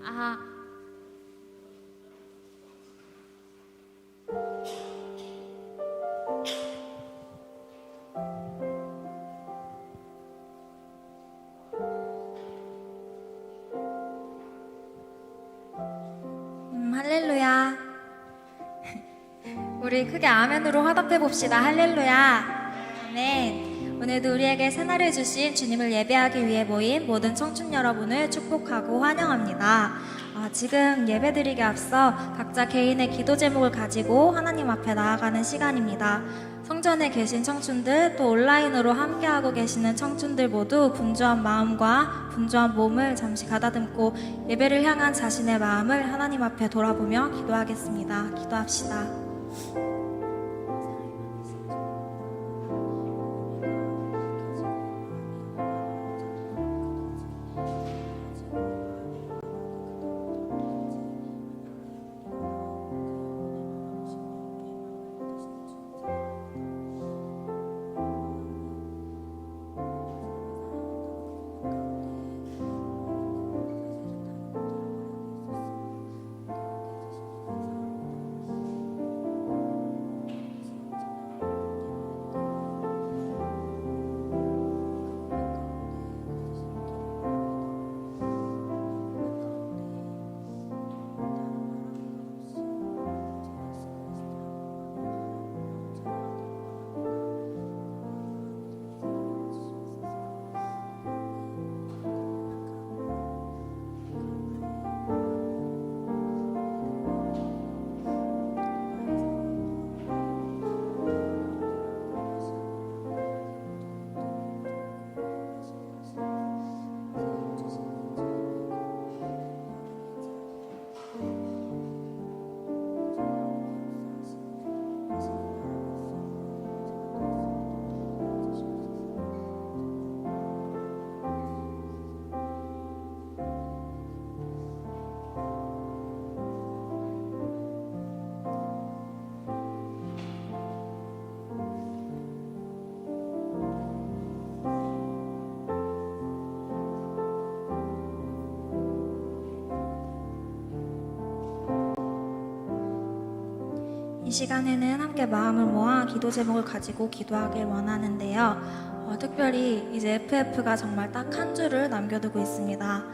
아, 할렐루야. 우리 크게 아멘으로 화답해 봅시다. 할렐루야. 아멘. 오늘도 우리에게 새날을 주신 주님을 예배하기 위해 모인 모든 청춘 여러분을 축복하고 환영합니다. 지금 예배드리기 앞서 각자 개인의 기도 제목을 가지고 하나님 앞에 나아가는 시간입니다. 성전에 계신 청춘들, 또 온라인으로 함께하고 계시는 청춘들 모두 분주한 마음과 분주한 몸을 잠시 가다듬고 예배를 향한 자신의 마음을 하나님 앞에 돌아보며 기도하겠습니다. 기도합시다. 이 시간에는 함께 마음을 모아 기도 제목을 가지고 기도하길 원하는데요. 특별히 이제 FF가 정말 딱 한 줄을 남겨두고 있습니다.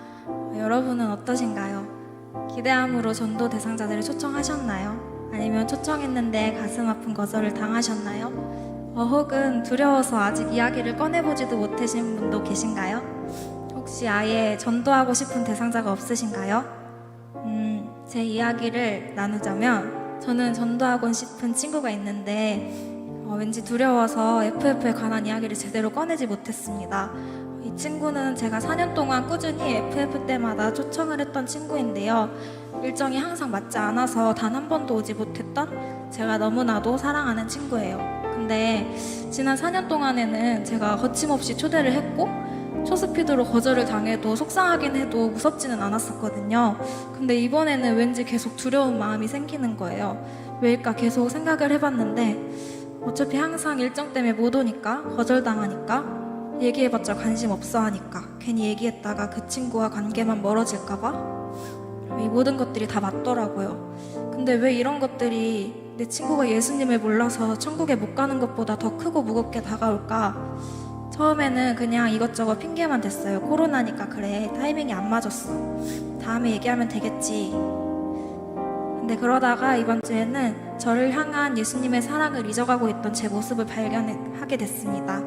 여러분은 어떠신가요? 기대함으로 전도 대상자들을 초청하셨나요? 아니면 초청했는데 가슴 아픈 거절을 당하셨나요? 혹은 두려워서 아직 이야기를 꺼내보지도 못하신 분도 계신가요? 혹시 아예 전도하고 싶은 대상자가 없으신가요? 제 이야기를 나누자면 저는 전도하고 싶은 친구가 있는데 왠지 두려워서 FF에 관한 이야기를 제대로 꺼내지 못했습니다. 이 친구는 제가 4년 동안 꾸준히 FF 때마다 초청을 했던 친구인데요. 일정이 항상 맞지 않아서 단 한 번도 오지 못했던 제가 너무나도 사랑하는 친구예요. 근데 지난 4년 동안에는 제가 거침없이 초대를 했고 초스피드로 거절을 당해도 속상하긴 해도 무섭지는 않았었거든요. 근데 이번에는 왠지 계속 두려운 마음이 생기는 거예요. 왜일까 계속 생각을 해봤는데 어차피 항상 일정 때문에 못 오니까, 거절당하니까, 얘기해봤자 관심 없어 하니까, 괜히 얘기했다가 그 친구와 관계만 멀어질까봐 이 모든 것들이 다 맞더라고요. 근데 왜 이런 것들이 내 친구가 예수님을 몰라서 천국에 못 가는 것보다 더 크고 무겁게 다가올까? 처음에는 그냥 이것저것 핑계만 댔어요. 코로나니까 그래, 타이밍이 안 맞았어, 다음에 얘기하면 되겠지. 근데 그러다가 이번 주에는 저를 향한 예수님의 사랑을 잊어가고 있던 제 모습을 발견하게 됐습니다.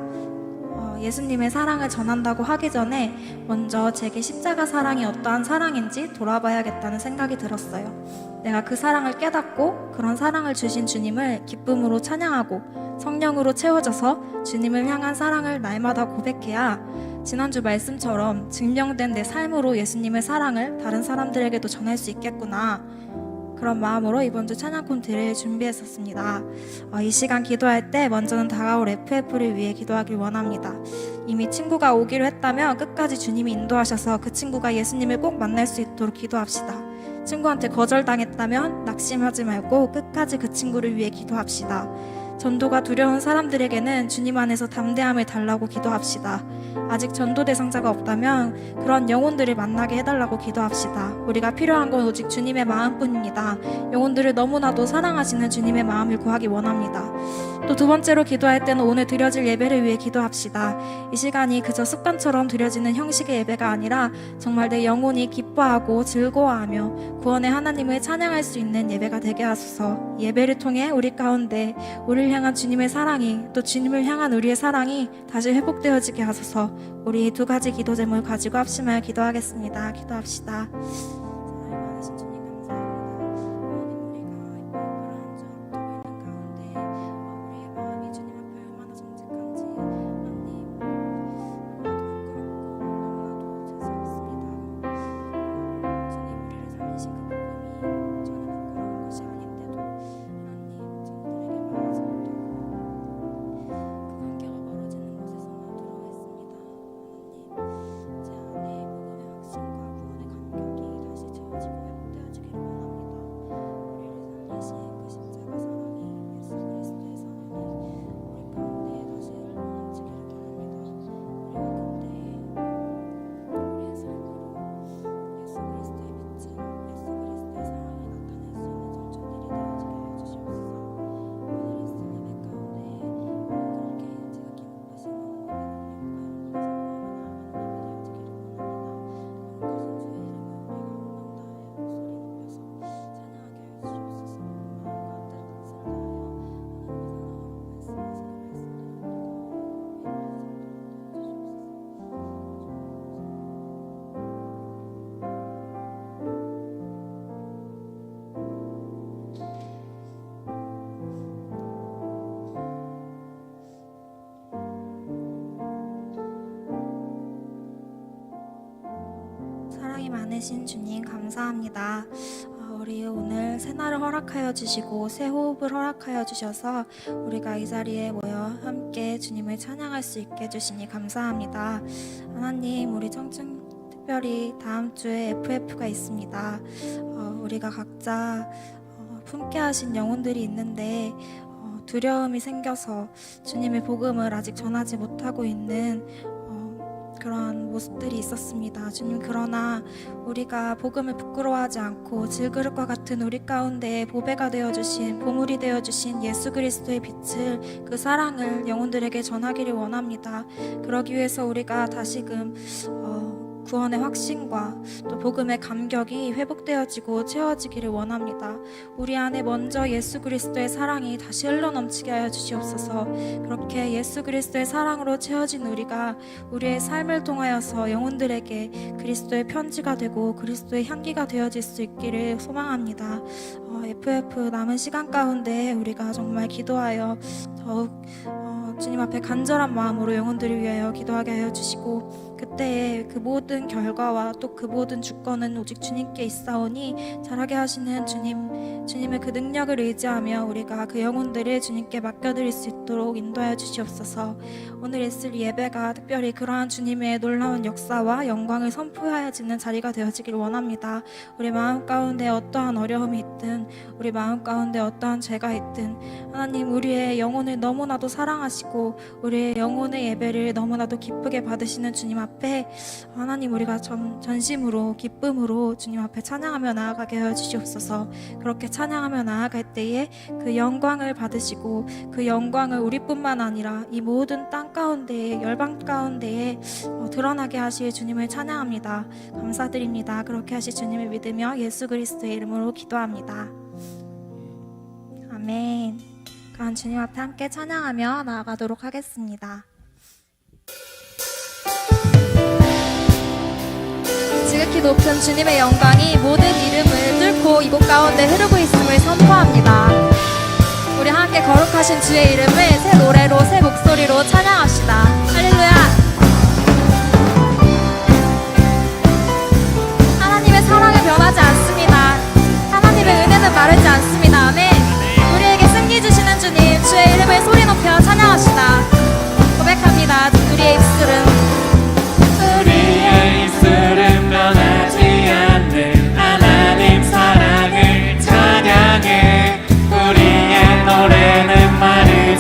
예수님의 사랑을 전한다고 하기 전에 먼저 제게 십자가 사랑이 어떠한 사랑인지 돌아봐야겠다는 생각이 들었어요. 내가 그 사랑을 깨닫고 그런 사랑을 주신 주님을 기쁨으로 찬양하고 성령으로 채워져서 주님을 향한 사랑을 날마다 고백해야 지난주 말씀처럼 증명된 내 삶으로 예수님의 사랑을 다른 사람들에게도 전할 수 있겠구나. 그런 마음으로 이번 주 찬양 콘티를 준비했었습니다. 이 시간 기도할 때 먼저는 다가올 FF를 위해 기도하길 원합니다. 이미 친구가 오기로 했다면 끝까지 주님이 인도하셔서 그 친구가 예수님을 꼭 만날 수 있도록 기도합시다. 친구한테 거절당했다면 낙심하지 말고 끝까지 그 친구를 위해 기도합시다. 전도가 두려운 사람들에게는 주님 안에서 담대함을 달라고 기도합시다. 아직 전도 대상자가 없다면 그런 영혼들을 만나게 해달라고 기도합시다. 우리가 필요한 건 오직 주님의 마음뿐입니다. 영혼들을 너무나도 사랑하시는 주님의 마음을 구하기 원합니다. 또 두 번째로 기도할 때는 오늘 드려질 예배를 위해 기도합시다. 이 시간이 그저 습관처럼 드려지는 형식의 예배가 아니라 정말 내 영혼이 기뻐하고 즐거워하며 구원의 하나님을 찬양할 수 있는 예배가 되게 하소서. 예배를 통해 우리 가운데 우리를 향한 주님의 사랑이, 또 주님을 향한 우리의 사랑이 다시 회복되어지게 하소서. 우리 두 가지 기도 제목을 가지고 합심하여 기도하겠습니다. 기도합시다. 사랑이 많으신 주님 감사합니다. 우리 오늘 새날을 허락하여 주시고 새 호흡을 허락하여 주셔서 우리가 이 자리에 모여 함께 주님을 찬양할 수 있게 해주시니 감사합니다. 하나님, 우리 청춘 특별히 다음 주에 FF가 있습니다. 우리가 각자 품게 하신 영혼들이 있는데 두려움이 생겨서 주님의 복음을 아직 전하지 못하고 있는 그런 모습들이 있었습니다. 주님, 그러나 우리가 복음을 부끄러워하지 않고 질그릇과 같은 우리 가운데 보배가 되어주신, 보물이 되어주신 예수 그리스도의 빛을, 그 사랑을 영혼들에게 전하기를 원합니다. 그러기 위해서 우리가 다시금 구원의 확신과 또 복음의 감격이 회복되어지고 채워지기를 원합니다. 우리 안에 먼저 예수 그리스도의 사랑이 다시 흘러넘치게 하여 주시옵소서. 그렇게 예수 그리스도의 사랑으로 채워진 우리가 우리의 삶을 통하여서 영혼들에게 그리스도의 편지가 되고 그리스도의 향기가 되어질 수 있기를 소망합니다. FF 남은 시간 가운데 우리가 정말 기도하여 더욱 주님 앞에 간절한 마음으로 영혼들을 위하여 기도하게 하여 주시고, 그때의 그 모든 결과와 또 그 모든 주권은 오직 주님께 있사오니 잘하게 하시는 주님의 그 능력을 의지하며 우리가 그 영혼들을 주님께 맡겨드릴 수 있도록 인도하여 주시옵소서. 오늘 있을 예배가 특별히 그러한 주님의 놀라운 역사와 영광을 선포하여지는 자리가 되어지길 원합니다. 우리 마음 가운데 어떠한 어려움이 있든, 우리 마음 가운데 어떠한 죄가 있든, 하나님, 우리의 영혼을 너무나도 사랑하시고 우리의 영혼의 예배를 너무나도 기쁘게 받으시는 주님 앞에 하나님, 우리가 전심으로 기쁨으로 주님 앞에 찬양하며 나아가게 하여 주시옵소서. 그렇게 찬양하며 나아갈 때에 그 영광을 받으시고 그 영광을 우리뿐만 아니라 이 모든 땅 가운데에, 열방 가운데에 드러나게 하실 주님을 찬양합니다. 감사드립니다. 그렇게 하실 주님을 믿으며 예수 그리스도의 이름으로 기도합니다. 아멘. 그럼 주님 앞에 함께 찬양하며 나아가도록 하겠습니다. 지극히 높은 주님의 영광이 모든 이름을 뚫고 이곳 가운데 흐르고 있음을 선포합니다. 우리 함께 거룩하신 주의 이름을 새 노래로, 새 목소리로 찬양합시다. 할렐루야. 하나님의 사랑은 변하지 않습니다. 하나님의 은혜는 마르지 않습니다. 아멘. 우리에게 승리 주시는 주님, 주의 이름을 소리 높여 찬양합시다. 고백합니다. 우리의 입술은 변하지 않는 하나님 사랑을 찬양해. 우리의 노래는 마르지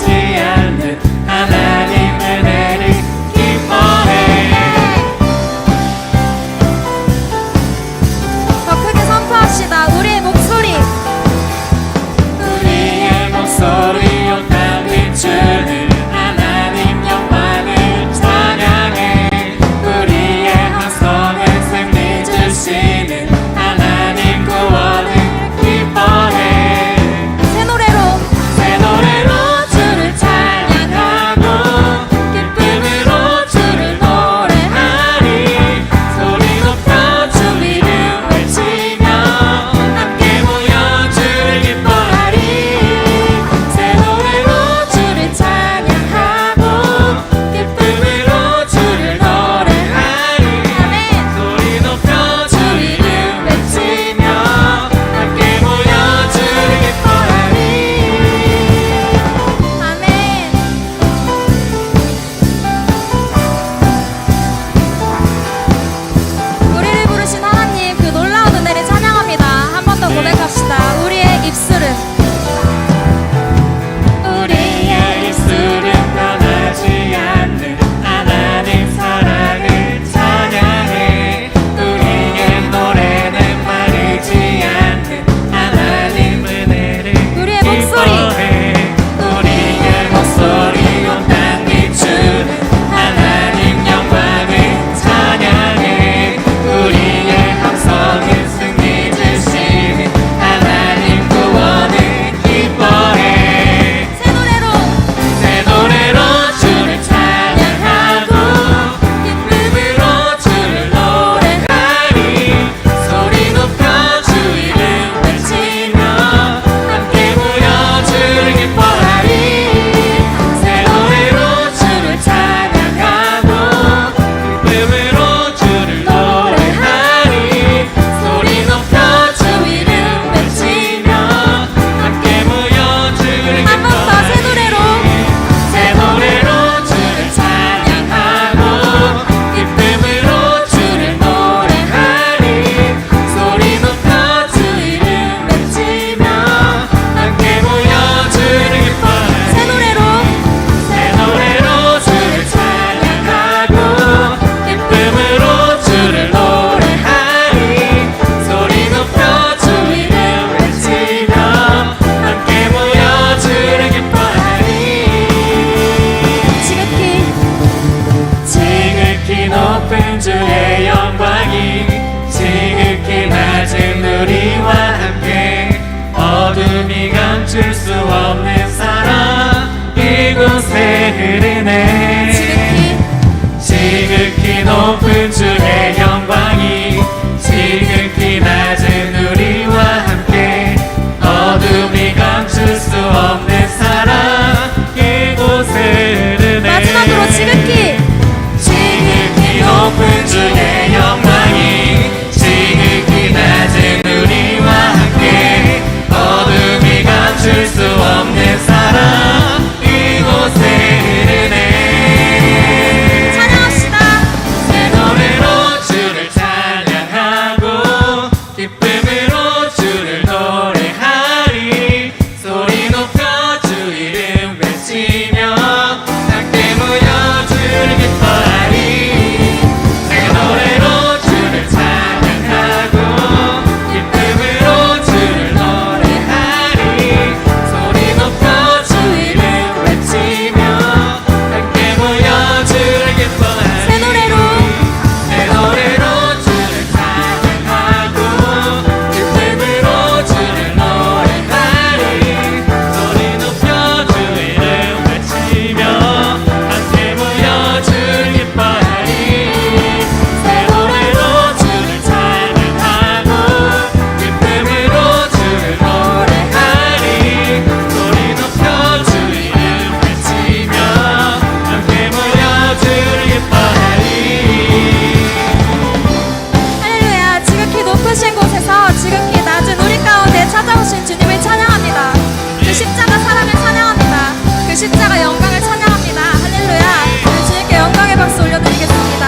땅에서 지극히 낮은 우리 가운데 찾아오신 주님을 찬양합니다. 그 십자가 사랑을 찬양합니다. 그 십자가 영광을 찬양합니다. 할렐루야. 우리 주님께 영광의 박수 올려드리겠습니다.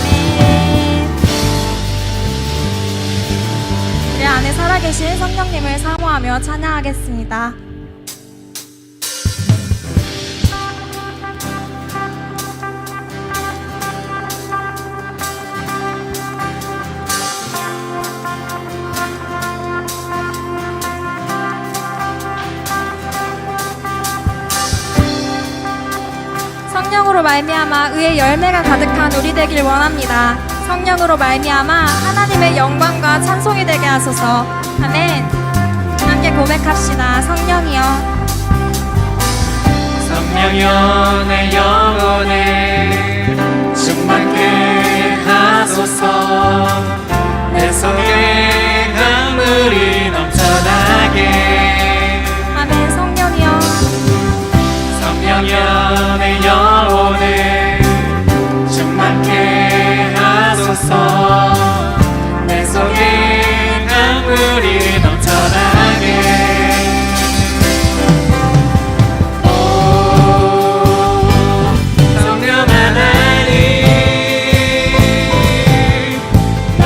아멘. 우리 안에 살아계신 성령님을 사모하며 찬양하겠습니다. 성령으로 말미암아 의의 열매가 가득한 우리 되길 원합니다. 성령으로 말미암아 하나님의 영광과 찬송이 되게 하소서. 아멘. 함께 고백합시다. 성령이여, 성령이여 내 영혼에 충만케 하소서. 내 속에 강물이 넘쳐나게. 아멘. 성령이여, 성령이여 내 영혼에 충만케 하소서. 내 속에 강물이 넘쳐나게. 오 성령 하나님 나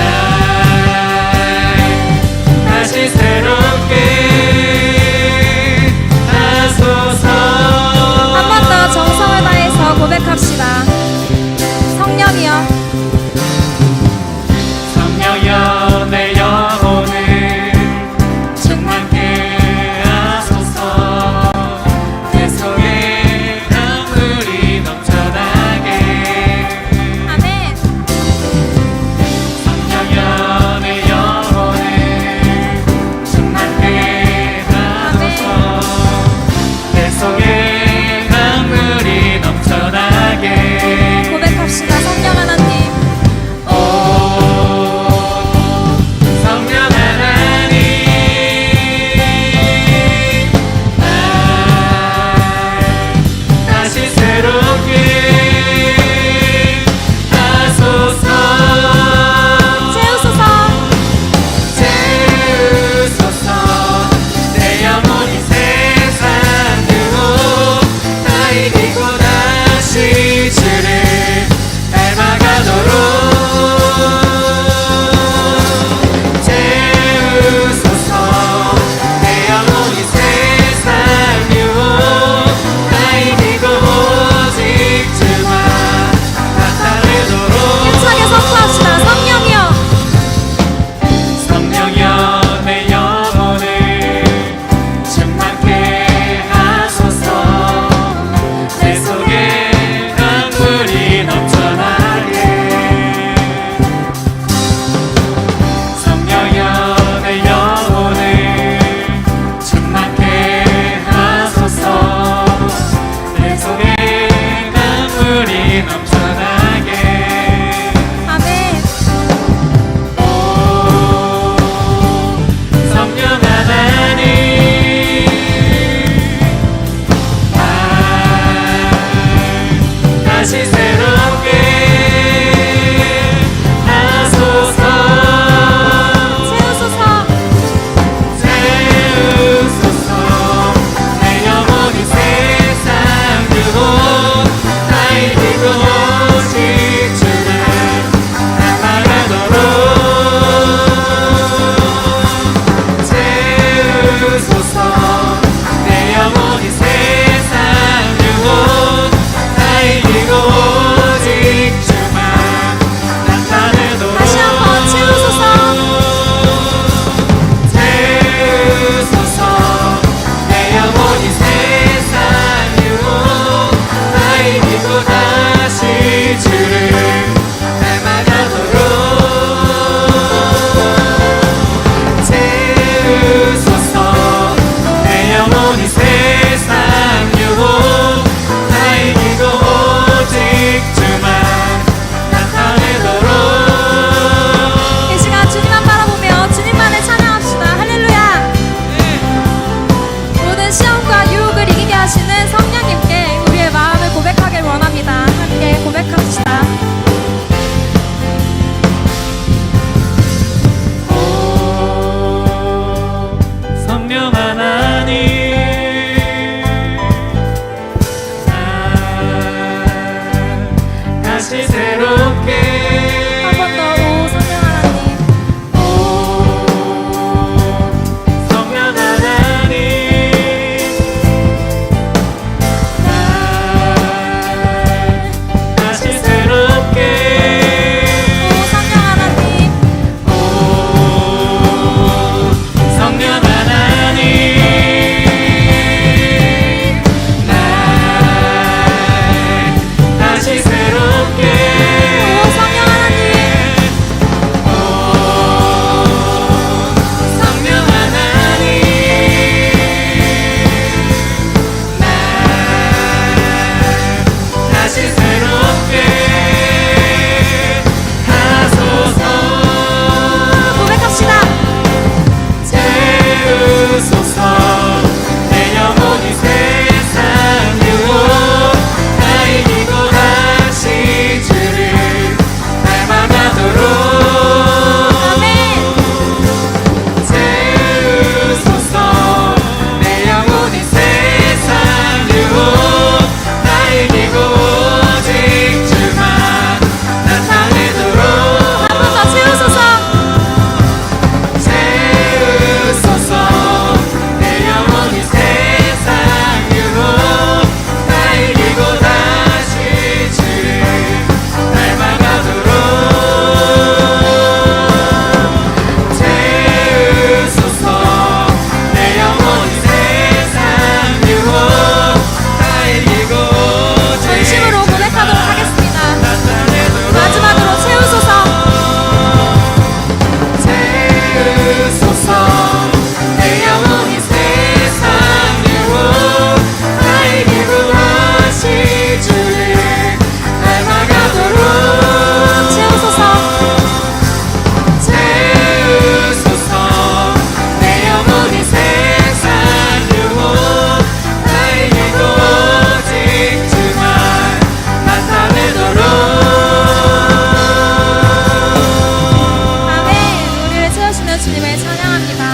주님을 찬양합니다.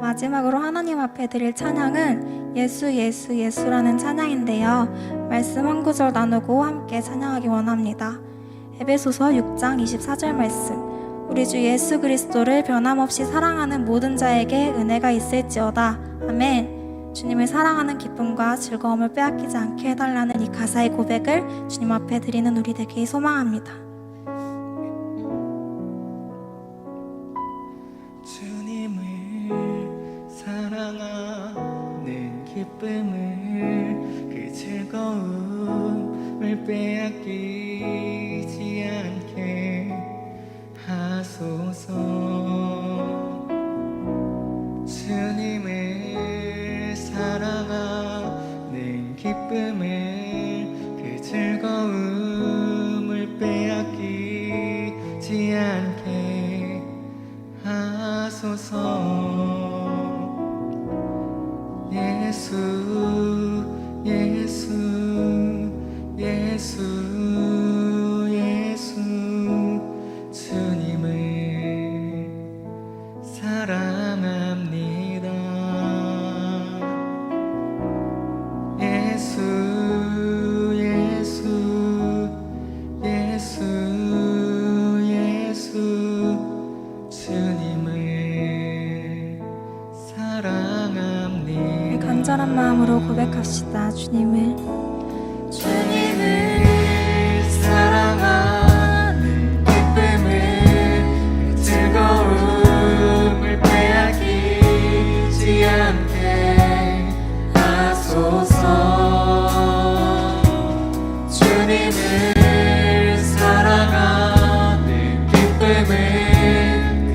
마지막으로 하나님 앞에 드릴 찬양은 예수 예수 예수라는 찬양인데요. 말씀 한 구절 나누고 함께 찬양하기 원합니다. 에베소서 6장 24절 말씀. 우리 주 예수 그리스도를 변함없이 사랑하는 모든 자에게 은혜가 있을지어다. 아멘. 주님을 사랑하는 기쁨과 즐거움을 빼앗기지 않게 해달라는 이 가사의 고백을 주님 앞에 드리는 우리 되기 소망합니다. 주님을 사랑하는 기쁨을 그 즐거움을 빼앗기지 않게 하소서. 주님을 사랑하는 기쁨을 그 즐거움을 빼앗기지 않게 하소서. 예수 예수 예수 예수 주님을 사랑합니다. 예수 예수 예수 예수 주님을 사랑합니다. 간절한 마음으로 고백합시다. 주님을 사랑하는 기쁨을 그 즐거움을 빼앗기지 않게 하소서. 주님을 사랑하는 기쁨을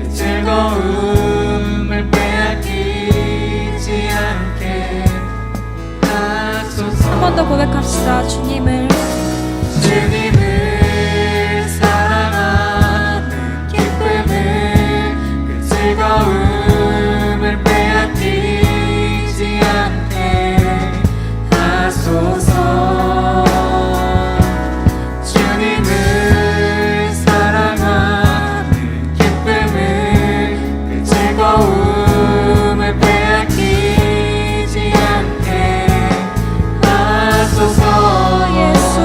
그 즐거움을 빼앗기지 않게 하소서. 한 번 더 고백합시다. 주님을 사랑하는 기쁨을 그 즐거움을 빼앗기지 않게 하소서. 주님을 사랑하는 기쁨을 그 즐거움을 빼앗기지 않게 하소서. 예수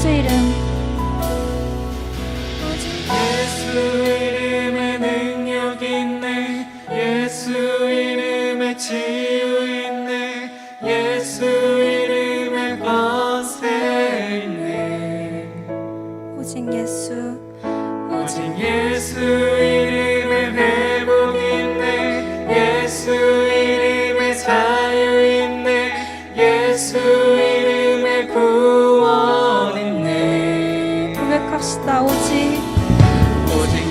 이름 예수 이름에 능력 있네. 예수 이름에 치유 있네. 예수 이름에 권세 있네. 오직 예수 오직 예수 이름에 회복 있네. 예수 이름에 자유 있네. 예수 이름에 구원 있네. 고백합시다. 오직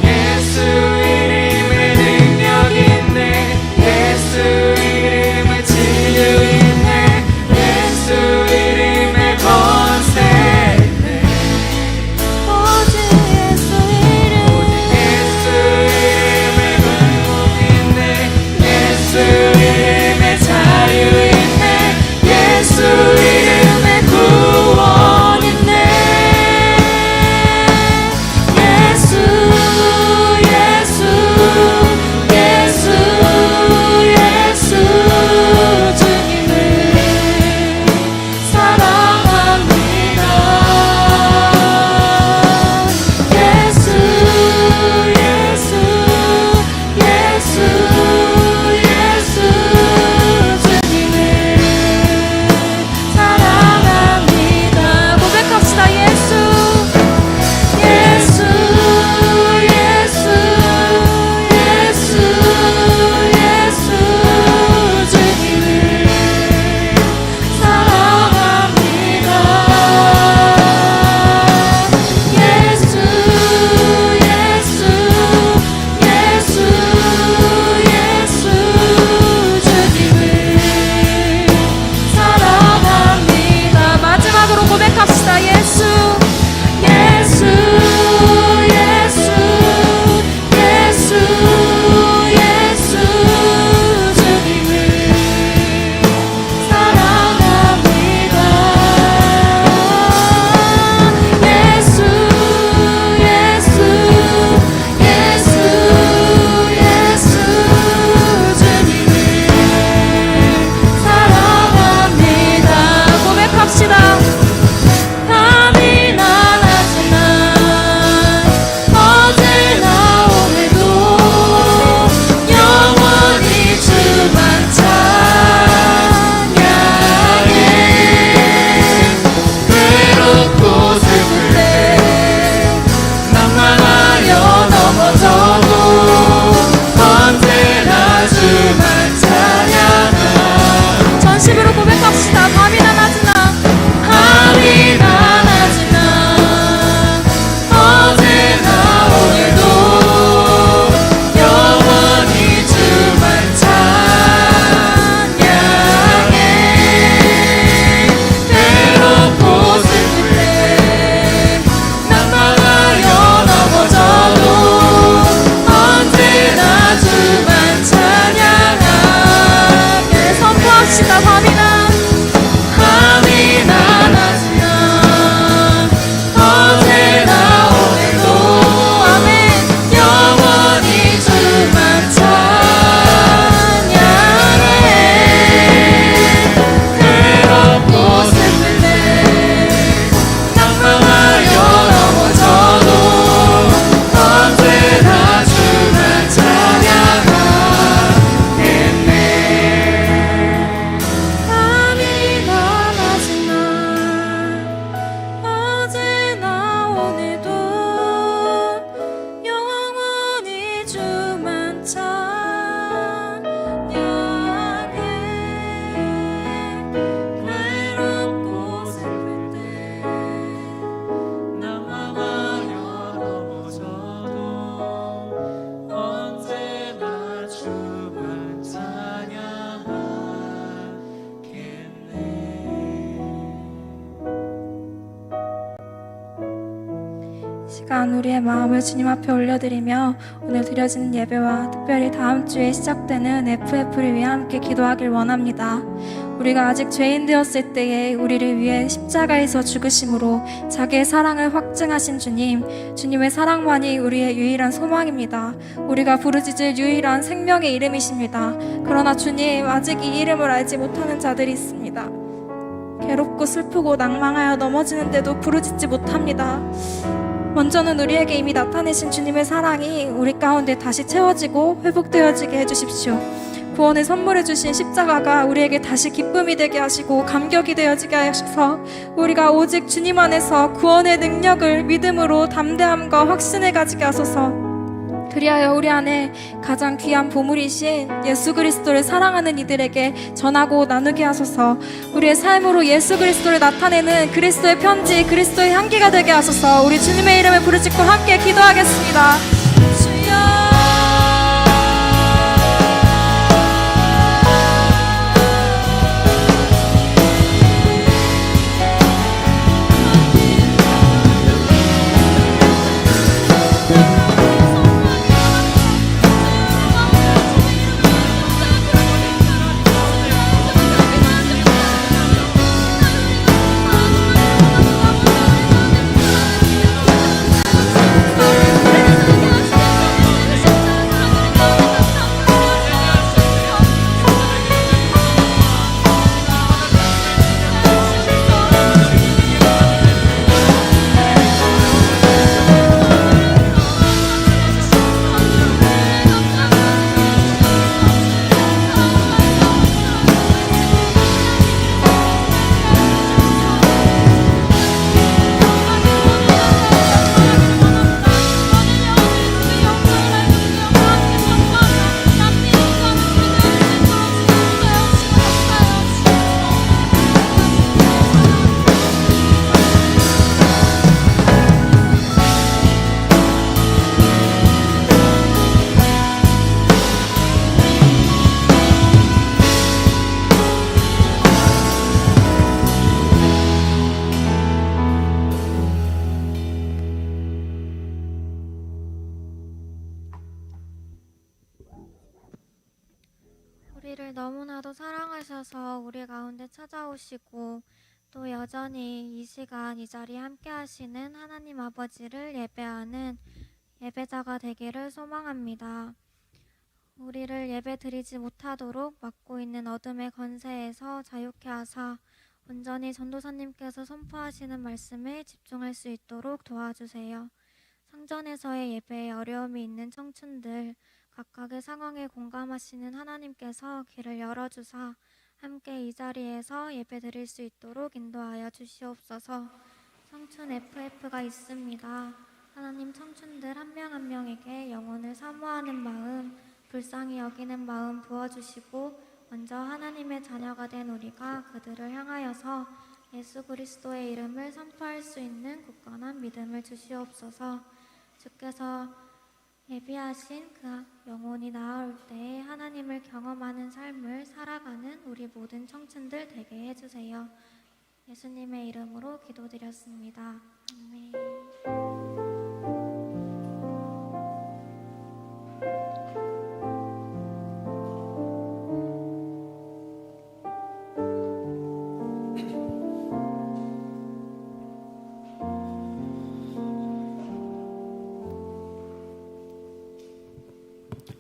예수 이름에 능력 있네. 예수 이름에 치유 있네. 예수 이름에 권세 있네. 오직 예수 이름 예수 이름에 회복 있네. 예수 이름에 자유 있네. 예수 이름에 구원 있네. 예수 예수 예수 예수 주님을 사랑합니다. 예수 예수 예수 예수 주님을 사랑합니다. 고백합시다. 예수 예수 예수 예수 예수 주님을 사랑합니다. 예수 예수 예수 예수 주님을 사랑합니다. 마지막으로 고백합시다. 예수 예수 예수 예수 예수 주님을 사랑합니다. 예수 예수 예수 예수 주님을 사랑합니다. 고백합시다. 밤이나 낮이나 어제나 오늘도 영원히 주만 찬양해. 외롭고 슬플 때 낭만하여 넘어져도 언제나 주만 찬양하. 전심으로 고백합시다. 밤이나 낮이나 밤이나 낮이나 어제나 오늘도 영원히 주만 찬양해. 외롭고 슬플 때 낭만하여 넘어져도 언제나 주만 찬양하게. 선포합시다. 밤이나 낮이나 어제나 오늘도 아멘. 영원히 주만 찬양해. 외롭고 슬플 때 낭만하여 넘어져도 언제나 주만 찬양하겠네. 밤이나 낮이나 어제나 오늘도 영원히 주만 찬양해. 외롭고 슬플 때 낭만하여 넘어져도 언제나 주만 찬양하겠네. 시간 우리의 마음을 주님 앞에 올려드리며 오늘 드려지는 예배와 특별히 다음 주에 시작되는 FF를 위해 함께 기도하길 원합니다. 우리가 아직 죄인 되었을 때에 우리를 위해 십자가에서 죽으심으로 자기의 사랑을 확증하신 주님의 사랑만이 우리의 유일한 소망입니다. 우리가 부르짖을 유일한 생명의 이름이십니다. 그러나 주님, 아직 이 이름을 알지 못하는 자들이 있습니다. 괴롭고 슬프고 낭망하여 넘어지는데도 부르짖지 못합니다. 먼저는 우리에게 이미 나타내신 주님의 사랑이 우리 가운데 다시 채워지고 회복되어지게 해주십시오. 구원을 선물해 주신 십자가가 우리에게 다시 기쁨이 되게 하시고 감격이 되어지게 하셔서 우리가 오직 주님 안에서 구원의 능력을 믿음으로 담대함과 확신을 가지게 하소서. 그리하여 우리 안에 가장 귀한 보물이신 예수 그리스도를 사랑하는 이들에게 전하고 나누게 하소서. 우리의 삶으로 예수 그리스도를 나타내는 그리스도의 편지, 그리스도의 향기가 되게 하소서. 우리 주님의 이름을 부르짖고 함께 기도하겠습니다. 주여. 우리를 너무나도 사랑하셔서 우리 가운데 찾아오시고 또 여전히 이 시간 이 자리에 함께 하시는 하나님 아버지를 예배하는 예배자가 되기를 소망합니다. 우리를 예배 드리지 못하도록 막고 있는 어둠의 권세에서 자유케 하사 온전히 전도사님께서 선포하시는 말씀에 집중할 수 있도록 도와주세요. 상전에서의 예배에 어려움이 있는 청춘들, 각각의 상황에 공감하시는 하나님께서 길을 열어주사 함께 이 자리에서 예배 드릴 수 있도록 인도하여 주시옵소서. 청춘 FF가 있습니다. 하나님, 청춘들 한 명 한 명에게 영혼을 사모하는 마음, 불쌍히 여기는 마음 부어주시고 먼저 하나님의 자녀가 된 우리가 그들을 향하여서 예수 그리스도의 이름을 선포할 수 있는 굳건한 믿음을 주시옵소서. 주께서 예비하신 그 영혼이 나아올 때에 하나님을 경험하는 삶을 살아가는 우리 모든 청춘들 되게 해주세요. 예수님의 이름으로 기도드렸습니다. 아멘.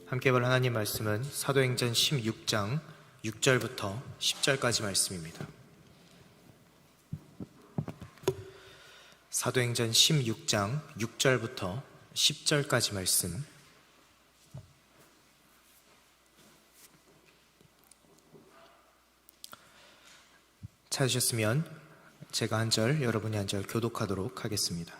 함께 볼 하나님 말씀은 사도행전 16장 6절부터 10절까지 말씀입니다. 사도행전 16장 6절부터 10절까지 말씀. 찾으셨으면 제가 한 절, 여러분이 한 절 교독하도록 하겠습니다.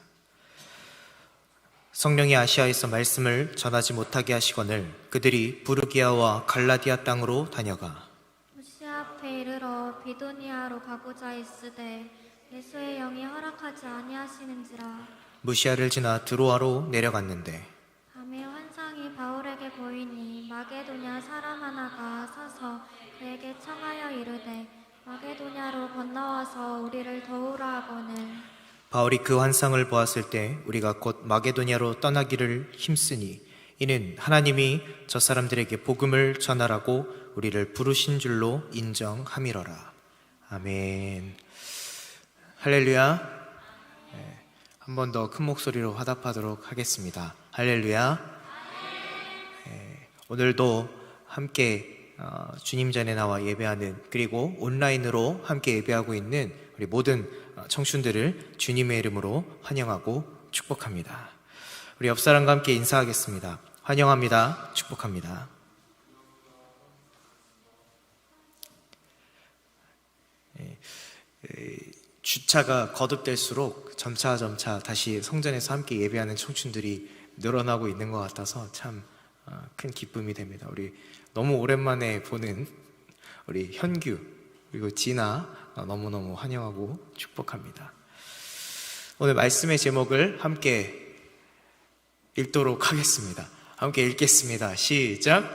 성령이 아시아에서 말씀을 전하지 못하게 하시거늘 그들이 부르기아와 갈라디아 땅으로 다녀가 무시아 앞에 이르러 비도니아로 가고자 있으되 예수의 영이 허락하지 아니하시는지라. 무시아를 지나 드로아로 내려갔는데 밤에 환상이 바울에게 보이니 마게도냐 사람 하나가 서서 그에게 청하여 이르되 마게도냐로 건너와서 우리를 도우라 하거늘. 바울이 그 환상을 보았을 때 우리가 곧 마게도냐로 떠나기를 힘쓰니 이는 하나님이 저 사람들에게 복음을 전하라고 우리를 부르신 줄로 인정함이로라. 아멘. 할렐루야. 한 번 더 큰 목소리로 화답하도록 하겠습니다. 할렐루야. 오늘도 함께 주님 전에 나와 예배하는, 그리고 온라인으로 함께 예배하고 있는 우리 모든 청춘들을 주님의 이름으로 환영하고 축복합니다. 우리 옆 사람과 함께 인사하겠습니다. 환영합니다. 축복합니다. 주차가 거듭될수록 점차 다시 성전에서 함께 예배하는 청춘들이 늘어나고 있는 것 같아서 참 큰 기쁨이 됩니다. 우리 너무 오랜만에 보는 우리 현규 그리고 진아 너무너무 환영하고 축복합니다. 오늘 말씀의 제목을 함께 읽도록 하겠습니다. 함께 읽겠습니다. 시작.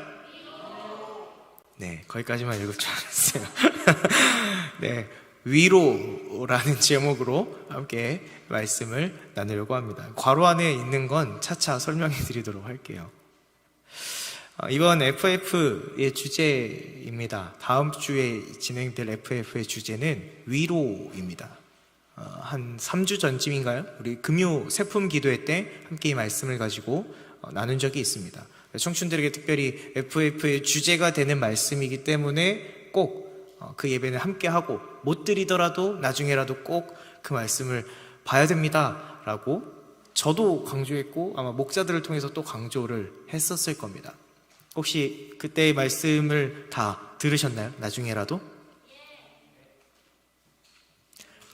네, 거기까지만 읽을 줄 알았어요. 네, 위로라는 제목으로 함께 말씀을 나누려고 합니다. 괄호 안에 있는 건 차차 설명해 드리도록 할게요. 이번 FF의 주제입니다. 다음 주에 진행될 FF의 주제는 위로입니다. 한 3주 전쯤인가요? 우리 금요 세품 기도회 때 함께 이 말씀을 가지고 나눈 적이 있습니다. 청춘들에게 특별히 FF의 주제가 되는 말씀이기 때문에 꼭 그 예배는 함께 하고, 못 드리더라도 나중에라도 꼭 그 말씀을 봐야 됩니다 라고 저도 강조했고 아마 목자들을 통해서 또 강조를 했었을 겁니다. 혹시 그때의 말씀을 다 들으셨나요? 나중에라도?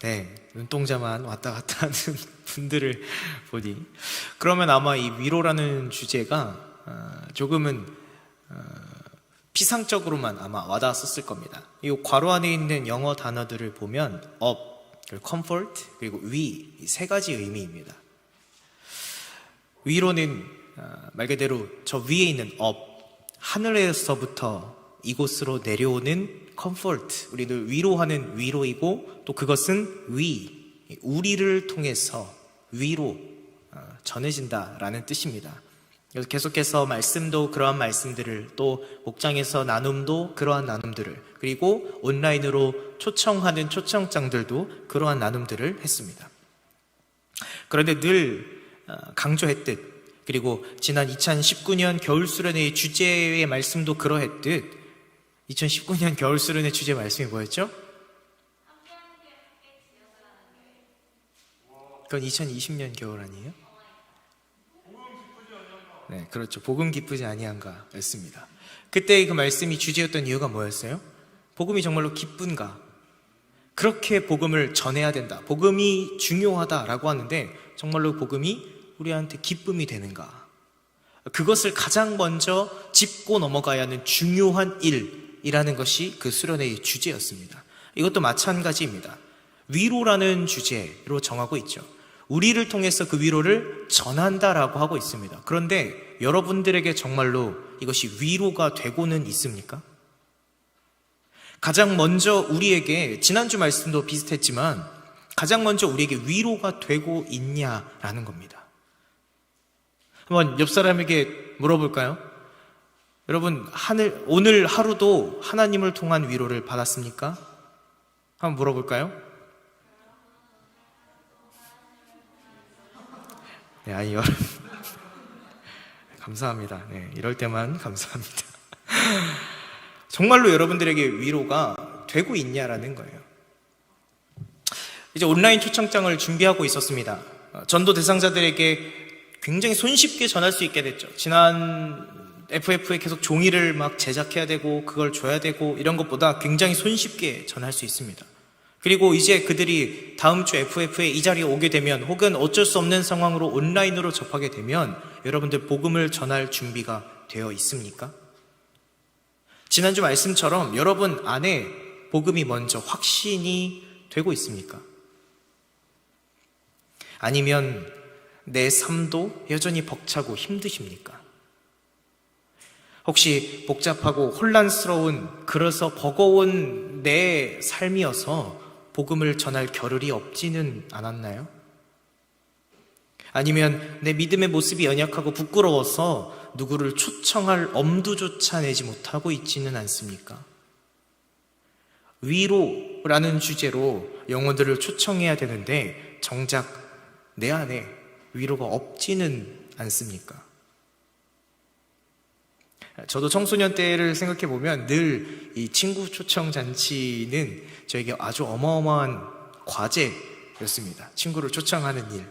네, 눈동자만 왔다 갔다 하는 분들을 보니, 그러면 아마 이 위로라는 주제가 조금은 피상적으로만 아마 와닿았을 겁니다. 이 괄호 안에 있는 영어 단어들을 보면 up, 그리고 comfort, 그리고 위, 이 세 가지 의미입니다. 위로는 말 그대로 저 위에 있는 up, 하늘에서부터 이곳으로 내려오는 comfort, 우리를 위로하는 위로이고, 또 그것은 위, 우리를 통해서 위로 전해진다라는 뜻입니다. 그래서 계속해서 말씀도 그러한 말씀들을, 또 목장에서 나눔도 그러한 나눔들을, 그리고 온라인으로 초청하는 초청장들도 그러한 나눔들을 했습니다. 그런데 늘 강조했듯, 그리고 지난 2019년 겨울수련회의 주제의 말씀도 그러했듯, 2019년 겨울수련회 주제 말씀이 뭐였죠? 그건 2020년 겨울 아니에요? 네, 그렇죠. 복음 기쁘지 아니한가 였습니다. 그때 그 말씀이 주제였던 이유가 뭐였어요? 복음이 정말로 기쁜가? 그렇게 복음을 전해야 된다, 복음이 중요하다라고 하는데 정말로 복음이 우리한테 기쁨이 되는가? 그것을 가장 먼저 짚고 넘어가야 하는 중요한 일이라는 것이 그 수련회의 주제였습니다. 이것도 마찬가지입니다. 위로라는 주제로 정하고 있죠. 우리를 통해서 그 위로를 전한다라고 하고 있습니다. 그런데 여러분들에게 정말로 이것이 위로가 되고는 있습니까? 가장 먼저 우리에게, 지난주 말씀도 비슷했지만 가장 먼저 우리에게 위로가 되고 있냐라는 겁니다. 한번 옆 사람에게 물어볼까요? 여러분, 오늘 하루도 하나님을 통한 위로를 받았습니까? 한번 물어볼까요? 네, 아니 여러분 감사합니다. 네, 이럴 때만 감사합니다. 정말로 여러분들에게 위로가 되고 있냐라는 거예요. 이제 온라인 초청장을 준비하고 있었습니다. 전도 대상자들에게 굉장히 손쉽게 전할 수 있게 됐죠. 지난 FF에 계속 종이를 막 제작해야 되고 그걸 줘야 되고 이런 것보다 굉장히 손쉽게 전할 수 있습니다. 그리고 이제 그들이 다음 주 FF에 이 자리에 오게 되면, 혹은 어쩔 수 없는 상황으로 온라인으로 접하게 되면 여러분들 복음을 전할 준비가 되어 있습니까? 지난주 말씀처럼 여러분 안에 복음이 먼저 확신이 되고 있습니까? 아니면 내 삶도 여전히 벅차고 힘드십니까? 혹시 복잡하고 혼란스러운, 그래서 버거운 내 삶이어서 복음을 전할 겨를이 없지는 않았나요? 아니면 내 믿음의 모습이 연약하고 부끄러워서 누구를 초청할 엄두조차 내지 못하고 있지는 않습니까? 위로라는 주제로 영혼들을 초청해야 되는데 정작 내 안에 위로가 없지는 않습니까? 저도 청소년 때를 생각해 보면 늘 이 친구 초청 잔치는 저에게 아주 어마어마한 과제였습니다. 친구를 초청하는 일.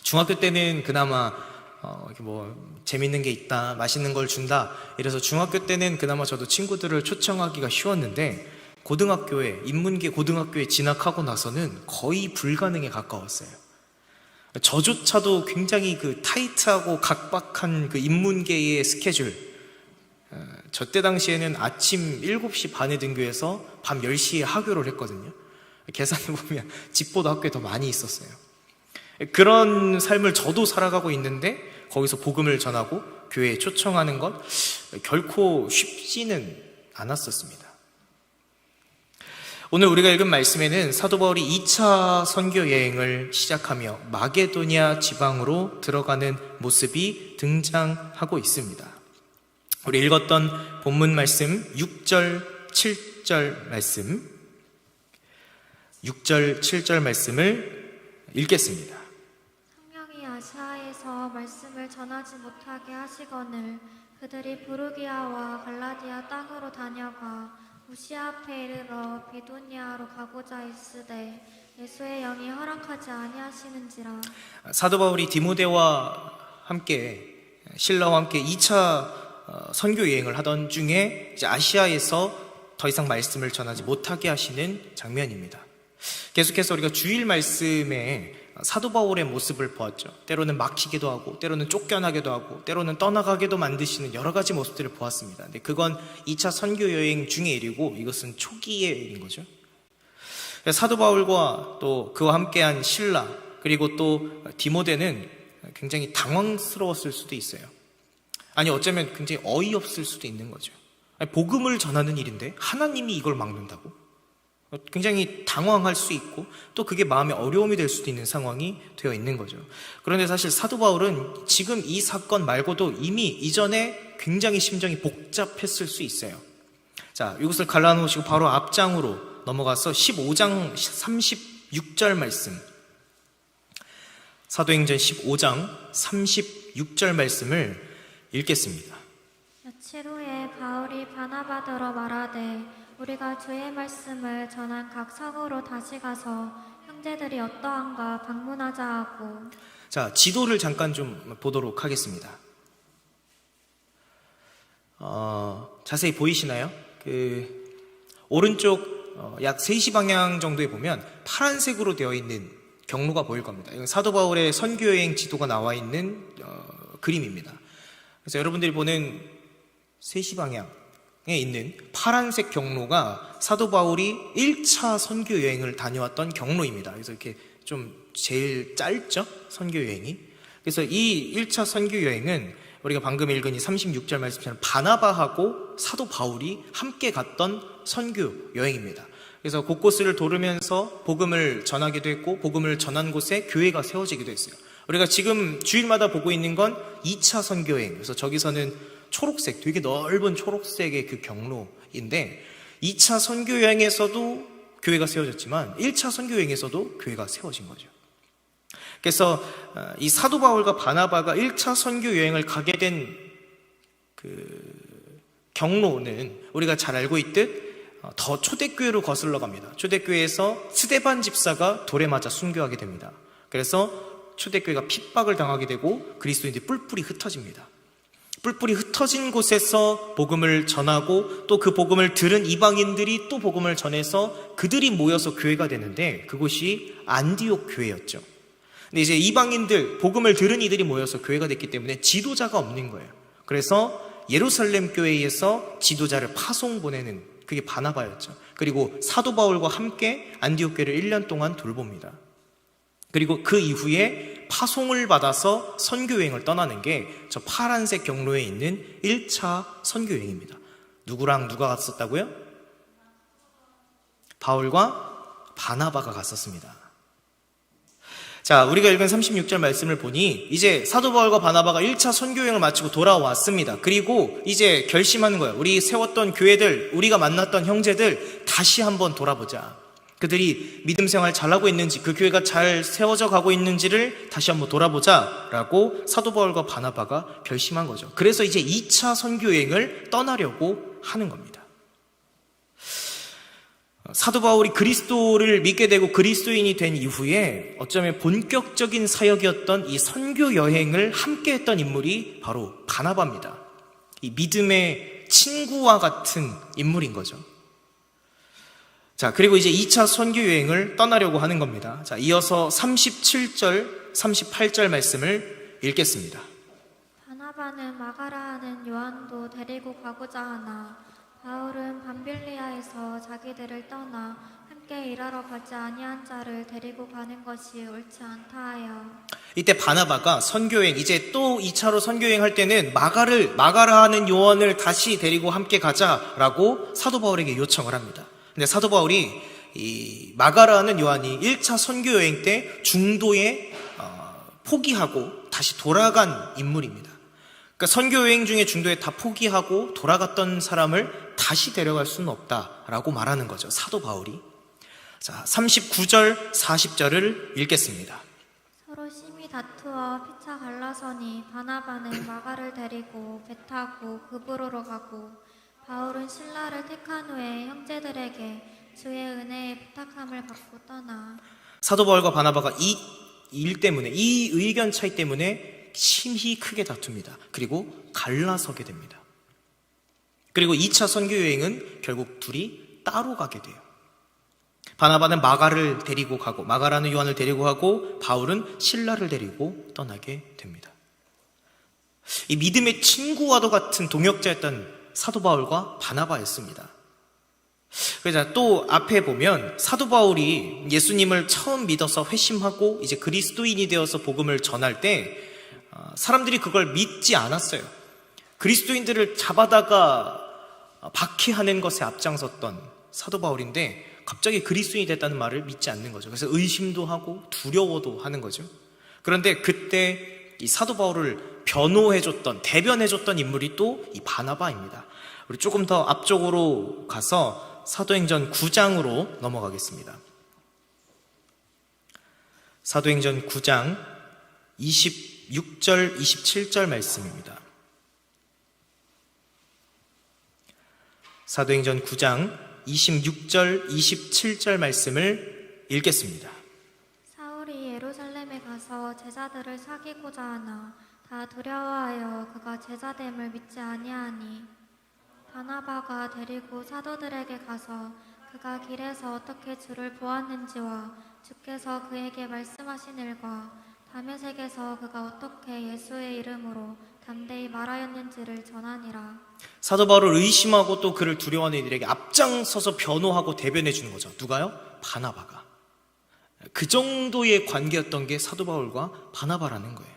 중학교 때는 그나마 이렇게 뭐 재밌는 게 있다, 맛있는 걸 준다, 이래서 중학교 때는 그나마 저도 친구들을 초청하기가 쉬웠는데, 고등학교에, 인문계 고등학교에 진학하고 나서는 거의 불가능에 가까웠어요. 저조차도 굉장히 그 타이트하고 각박한 그 인문계의 스케줄, 저 때 당시에는 아침 7시 반에 등교해서 밤 10시에 하교를 했거든요. 계산해보면 집보다 학교에 더 많이 있었어요. 그런 삶을 저도 살아가고 있는데, 거기서 복음을 전하고 교회에 초청하는 것 결코 쉽지는 않았었습니다. 오늘 우리가 읽은 말씀에는 사도 바울이 2차 선교 여행을 시작하며 마게도냐 지방으로 들어가는 모습이 등장하고 있습니다. 우리 읽었던 본문 말씀 6절, 7절 말씀, 6절, 7절 말씀을 읽겠습니다. 성령이 아시아에서 말씀을 전하지 못하게 하시거늘 그들이 부르기아와 갈라디아 땅으로 다녀가 무시아 앞에 이르러 비도니아로 가고자 있으되 예수의 영이 허락하지 아니하시는지라. 사도 바울이 디모데와 함께, 실라와 함께 2차 선교 여행을 하던 중에 이제 아시아에서 더 이상 말씀을 전하지 못하게 하시는 장면입니다. 계속해서 우리가 주일 말씀에 사도 바울의 모습을 보았죠. 때로는 막히기도 하고, 때로는 쫓겨나기도 하고, 때로는 떠나가게도 만드시는 여러 가지 모습들을 보았습니다. 근데 그건 2차 선교 여행 중의 일이고, 이것은 초기의 일인 거죠. 사도 바울과 또 그와 함께한 실라, 그리고 또 디모데는 굉장히 당황스러웠을 수도 있어요. 아니, 어쩌면 굉장히 어이없을 수도 있는 거죠. 아니, 복음을 전하는 일인데 하나님이 이걸 막는다고? 굉장히 당황할 수 있고, 또 그게 마음에 어려움이 될 수도 있는 상황이 되어 있는 거죠. 그런데 사실 사도 바울은 지금 이 사건 말고도 이미 이전에 굉장히 심정이 복잡했을 수 있어요. 자, 이것을 갈라놓으시고 바로 앞장으로 넘어가서 15장 36절 말씀, 사도행전 15장 36절 말씀을 읽겠습니다. 며칠 후에 바울이 바나바더러 말하되 우리가 주의 말씀을 전한 각 성으로 다시 가서 형제들이 어떠한가 방문하자 하고. 자, 지도를 잠깐 좀 보도록 하겠습니다. 자세히 보이시나요? 오른쪽 약 3시 방향 정도에 보면 파란색으로 되어 있는 경로가 보일 겁니다. 이건 사도 바울의 선교여행 지도가 나와 있는 그림입니다. 그래서 여러분들이 보는 3시 방향에 있는 파란색 경로가 사도 바울이 1차 선교여행을 다녀왔던 경로입니다. 그래서 이렇게 좀 제일 짧죠? 선교여행이. 그래서 이 1차 선교여행은 우리가 방금 읽은 이 36절 말씀처럼 바나바하고 사도 바울이 함께 갔던 선교여행입니다. 그래서 곳곳을 돌으면서 복음을 전하기도 했고, 복음을 전한 곳에 교회가 세워지기도 했어요. 우리가 지금 주일마다 보고 있는 건 2차 선교여행. 그래서 저기서는 초록색, 되게 넓은 초록색의 그 경로인데, 2차 선교여행에서도 교회가 세워졌지만 1차 선교여행에서도 교회가 세워진 거죠. 그래서 이 사도 바울과 바나바가 1차 선교여행을 가게 된 그 경로는 우리가 잘 알고 있듯 더 초대교회로 거슬러 갑니다. 초대교회에서 스데반 집사가 돌에 맞아 순교하게 됩니다. 그래서 초대교회가 핍박을 당하게 되고 그리스도인들이 뿔뿔이 흩어집니다. 뿔뿔이 흩어진 곳에서 복음을 전하고, 또 그 복음을 들은 이방인들이 또 복음을 전해서 그들이 모여서 교회가 되는데, 그곳이 안디옥 교회였죠. 근데 이제 이방인들, 복음을 들은 이들이 모여서 교회가 됐기 때문에 지도자가 없는 거예요. 그래서 예루살렘 교회에서 지도자를 파송 보내는, 그게 바나바였죠. 그리고 사도 바울과 함께 안디옥 교회를 1년 동안 돌봅니다. 그리고 그 이후에 파송을 받아서 선교여행을 떠나는 게 저 파란색 경로에 있는 1차 선교여행입니다. 누구랑 누가 갔었다고요? 바울과 바나바가 갔었습니다. 자, 우리가 읽은 36절 말씀을 보니 이제 사도 바울과 바나바가 1차 선교여행을 마치고 돌아왔습니다. 그리고 이제 결심하는 거예요. 우리 세웠던 교회들, 우리가 만났던 형제들 다시 한번 돌아보자. 그들이 믿음 생활 잘하고 있는지, 그 교회가 잘 세워져 가고 있는지를 다시 한번 돌아보자라고 사도 바울과 바나바가 결심한 거죠. 그래서 이제 2차 선교 여행을 떠나려고 하는 겁니다. 사도 바울이 그리스도를 믿게 되고 그리스도인이 된 이후에 어쩌면 본격적인 사역이었던 이 선교 여행을 함께 했던 인물이 바로 바나바입니다. 이 믿음의 친구와 같은 인물인 거죠. 자, 그리고 이제 2차 선교 여행을 떠나려고 하는 겁니다. 자, 이어서 37절, 38절 말씀을 읽겠습니다. 바나바는 마가라 하는 요한도 데리고 가고자 하나 바울은 밤빌리아에서 자기들을 떠나 함께 일하러 가지 아니한 자를 데리고 가는 것이 옳지 않다 하여. 이때 바나바가 선교여행, 이제 또 2차로 선교여행 할 때는 마가라 하는 요한을 다시 데리고 함께 가자라고 사도 바울에게 요청을 합니다. 근데 사도 바울이 이 마가라 하는 요한이 1차 선교여행 때 중도에 포기하고 다시 돌아간 인물입니다. 그러니까 선교여행 중에 중도에 다 포기하고 돌아갔던 사람을 다시 데려갈 수는 없다라고 말하는 거죠, 사도 바울이. 자, 39절, 40절을 읽겠습니다. 서로 심히 다투어 피차 갈라서니 바나바는 마가를 데리고 배 타고 그브로로 가고 바울은 신라를 택한 후에 형제들에게 주의 은혜에 부탁함을 받고 떠나. 사도 바울과 바나바가 이 일 때문에, 이 의견 차이 때문에 심히 크게 다툽니다. 그리고 갈라서게 됩니다. 그리고 2차 선교 여행은 결국 둘이 따로 가게 돼요. 바나바는 마가를 데리고 가고, 마가라는 요한을 데리고 가고, 바울은 신라를 데리고 떠나게 됩니다. 이 믿음의 친구와도 같은 동역자였던 사도 바울과 바나바였습니다. 그래서 또 앞에 보면 사도 바울이 예수님을 처음 믿어서 회심하고 이제 그리스도인이 되어서 복음을 전할 때 사람들이 그걸 믿지 않았어요. 그리스도인들을 잡아다가 박해하는 것에 앞장섰던 사도 바울인데 갑자기 그리스도인이 됐다는 말을 믿지 않는 거죠. 그래서 의심도 하고 두려워도 하는 거죠. 그런데 그때 이 사도 바울을 대변해줬던 인물이 또 이 바나바입니다. 우리 조금 더 앞쪽으로 가서 사도행전 9장으로 넘어가겠습니다. 사도행전 9장 26절, 27절 말씀입니다. 사도행전 9장 26절, 27절 말씀을 읽겠습니다. 사울이 예루살렘에 가서 제자들을 사귀고자 하나 다 두려워하여 그가 제자됨을 믿지 아니하니 바나바가 데리고 사도들에게 가서 그가 길에서 어떻게 주를 보았는지와 주께서 그에게 말씀하신 일과 다메섹에서 그가 어떻게 예수의 이름으로 담대히 말하였는지를 전하니라. 사도 바울을 의심하고 또 그를 두려워하는 이들에게 앞장서서 변호하고 대변해 주는 거죠. 누가요? 바나바가. 그 정도의 관계였던 게 사도 바울과 바나바라는 거예요.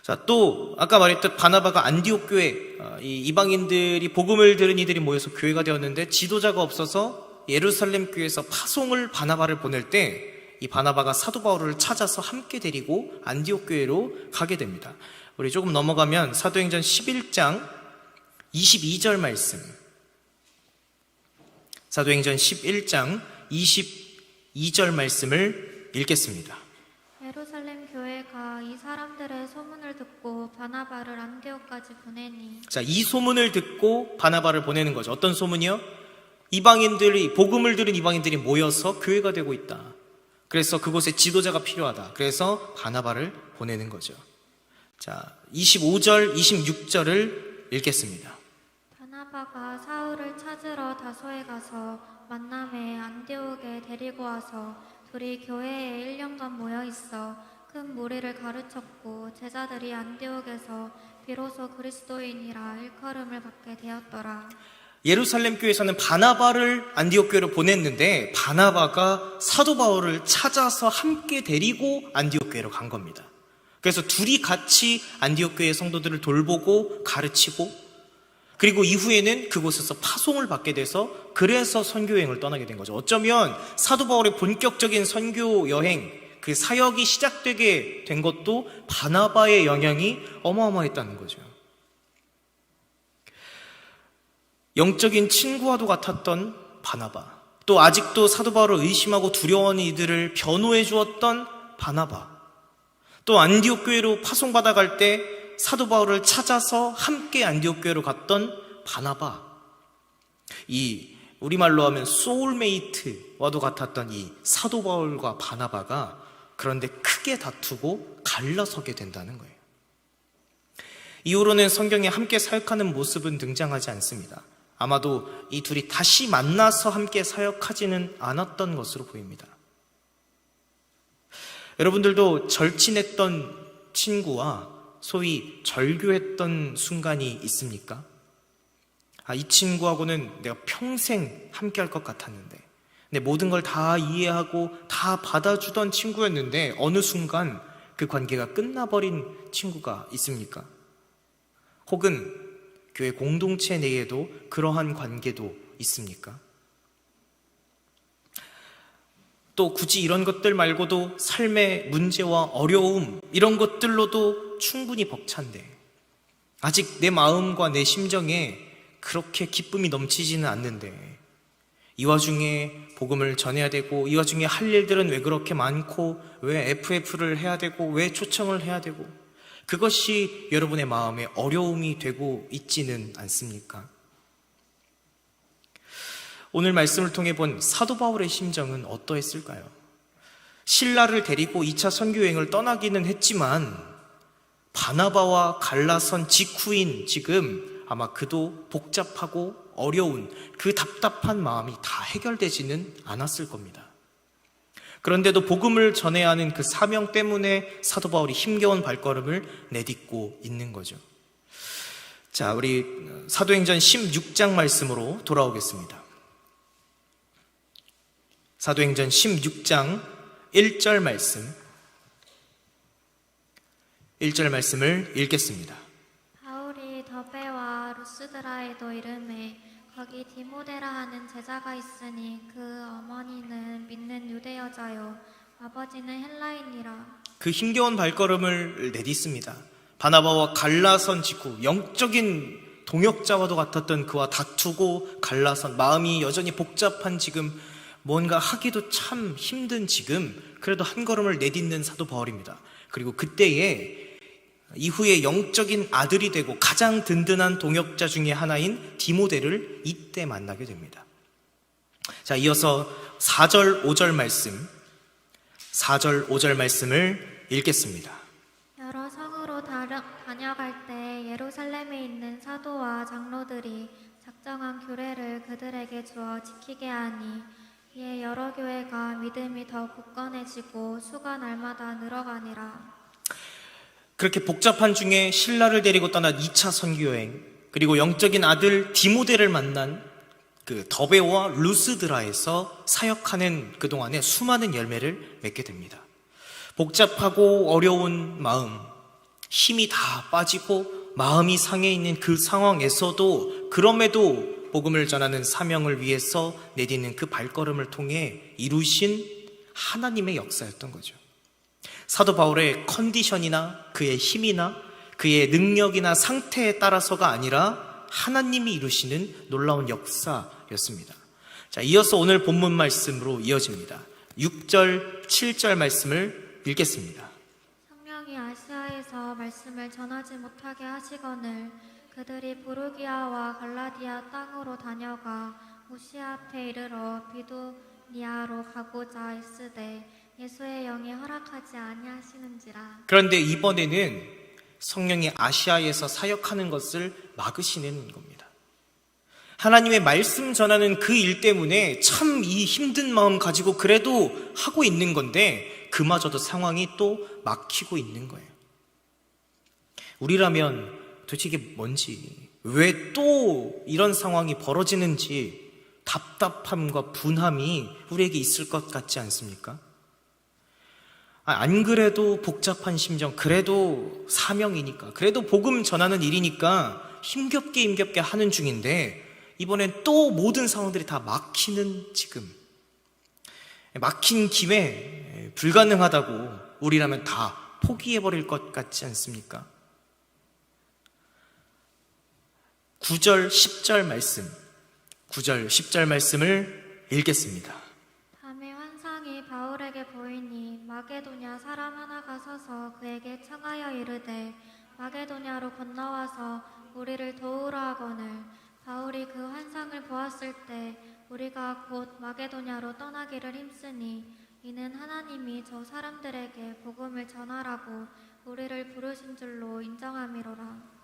자, 또 아까 말했던 바나바가 안디옥 교회, 이 이방인들이 복음을 들은 이들이 모여서 교회가 되었는데 지도자가 없어서 예루살렘 교회에서 파송을 바나바를 보낼 때 이 바나바가 사도 바울을 찾아서 함께 데리고 안디옥 교회로 가게 됩니다. 우리 조금 넘어가면 사도행전 11장 22절 말씀. 사도행전 11장 22절 말씀을 읽겠습니다. 예루살렘 교회가 이 사람들의 소문을 듣고 바나바를 안디옥까지 보내니. 자, 이 소문을 듣고 바나바를 보내는 거죠. 어떤 소문이요? 이방인들이, 복음을 들은 이방인들이 모여서 교회가 되고 있다. 그래서 그곳에 지도자가 필요하다. 그래서 바나바를 보내는 거죠. 자, 25절, 26절을 읽겠습니다. 바나바가 사울을 찾으러 다소에 가서 만남에 안디옥에 데리고 와서 둘이 교회에 1년간 모여 있어 큰 무리를 가르쳤고 제자들이 안디옥에서 비로소 그리스도인이라 일컬음을 받게 되었더라. 예루살렘 교회에서는 바나바를 안디옥 교회로 보냈는데 바나바가 사도 바울을 찾아서 함께 데리고 안디옥 교회로 간 겁니다. 그래서 둘이 같이 안디옥 교회 성도들을 돌보고 가르치고 그리고 이후에는 그곳에서 파송을 받게 돼서 그래서 선교여행을 떠나게 된 거죠. 어쩌면 사도 바울의 본격적인 선교 여행, 그 사역이 시작되게 된 것도 바나바의 영향이 어마어마했다는 거죠. 영적인 친구와도 같았던 바나바, 또 아직도 사도 바울을 의심하고 두려워하는 이들을 변호해 주었던 바나바, 또 안디옥 교회로 파송받아 갈 때 사도 바울을 찾아서 함께 안디옥 교회로 갔던 바나바, 이 우리말로 하면 소울메이트와도 같았던 이 사도 바울과 바나바가 그런데 크게 다투고 갈라서게 된다는 거예요. 이후로는 성경에 함께 사역하는 모습은 등장하지 않습니다. 아마도 이 둘이 다시 만나서 함께 사역하지는 않았던 것으로 보입니다. 여러분들도 절친했던 친구와 소위 절교했던 순간이 있습니까? 이 친구하고는 내가 평생 함께 할 것 같았는데, 내 모든 걸 다 이해하고 다 받아주던 친구였는데 어느 순간 그 관계가 끝나버린 친구가 있습니까? 혹은 교회 공동체 내에도 그러한 관계도 있습니까? 또 굳이 이런 것들 말고도 삶의 문제와 어려움, 이런 것들로도 충분히 벅찬데 아직 내 마음과 내 심정에 그렇게 기쁨이 넘치지는 않는데, 이 와중에 복음을 전해야 되고, 이 와중에 할 일들은 왜 그렇게 많고, 왜 FF를 해야 되고, 왜 초청을 해야 되고, 그것이 여러분의 마음에 어려움이 되고 있지는 않습니까? 오늘 말씀을 통해 본 사도 바울의 심정은 어떠했을까요? 실라를 데리고 2차 선교여행을 떠나기는 했지만 바나바와 갈라선 직후인 지금 아마 그도 복잡하고 어려운 그 답답한 마음이 다 해결되지는 않았을 겁니다. 그런데도 복음을 전해야 하는 그 사명 때문에 사도 바울이 힘겨운 발걸음을 내딛고 있는 거죠. 자, 우리 사도행전 16장 말씀으로 돌아오겠습니다. 사도행전 16장 1절 말씀, 1절 말씀을 읽겠습니다. 바울이 더베와 루스드라에도 이름에 거기 디모데라 하는 제자가 있으니 그 어머니는 믿는 유대 여자요 아버지는 헬라인이라. 그 힘겨운 발걸음을 내딛습니다. 바나바와 갈라선 직후 영적인 동역자와도 같았던 그와 다투고 갈라선, 마음이 여전히 복잡한 지금, 뭔가 하기도 참 힘든 지금, 그래도 한 걸음을 내딛는 사도 바울입니다. 그리고 그때에 이후에 영적인 아들이 되고 가장 든든한 동역자 중에 하나인 디모데를 이때 만나게 됩니다. 자, 이어서 4절 5절 말씀, 4절 5절 말씀을 읽겠습니다. 여러 성으로 다녀갈 때 예루살렘에 있는 사도와 장로들이 작정한 규례를 그들에게 주어 지키게 하니 이에 여러 교회가 믿음이 더 굳건해지고 수가 날마다 늘어가니라. 그렇게 복잡한 중에 신라를 데리고 떠난 2차 선교여행, 그리고 영적인 아들 디모데를 만난 그 더베와 루스드라에서 사역하는 그동안에 수많은 열매를 맺게 됩니다. 복잡하고 어려운 마음, 힘이 다 빠지고 마음이 상해 있는 그 상황에서도 그럼에도 복음을 전하는 사명을 위해서 내딛는 그 발걸음을 통해 이루신 하나님의 역사였던 거죠. 사도 바울의 컨디션이나 그의 힘이나 그의 능력이나 상태에 따라서가 아니라 하나님이 이루시는 놀라운 역사였습니다. 자, 이어서 오늘 본문 말씀으로 이어집니다. 6절, 7절 말씀을 읽겠습니다. 성령이 아시아에서 말씀을 전하지 못하게 하시거늘 그들이 부르기아와 갈라디아 땅으로 다녀가 무시아 앞에 이르러 비두니아로 가고자 했으되 예수의 영이 허락하지 아니하시는지라. 그런데 이번에는 성령이 아시아에서 사역하는 것을 막으시는 겁니다. 하나님의 말씀 전하는 그 일 때문에 참 이 힘든 마음 가지고 그래도 하고 있는 건데 그마저도 상황이 또 막히고 있는 거예요. 우리라면 도대체 이게 뭔지, 왜 또 이런 상황이 벌어지는지 답답함과 분함이 우리에게 있을 것 같지 않습니까? 안 그래도 복잡한 심정, 그래도 사명이니까, 그래도 복음 전하는 일이니까 힘겹게 하는 중인데 이번엔 또 모든 상황들이 다 막히는 지금, 막힌 김에 불가능하다고 우리라면 다 포기해버릴 것 같지 않습니까? 9절 10절 말씀, 9절 10절 말씀을 읽겠습니다. 밤에 환상이 바울에게 보이니 마게도냐 사람 하나가 서서 그에게 청하여 이르되 마게도냐로 건너와서 우리를 도우라 하거늘 바울이 그 환상을 보았을 때 우리가 곧 마게도냐로 떠나기를 힘쓰니 이는 하나님이 저 사람들에게 복음을 전하라고 우리를 부르신 줄로 인정함이로라.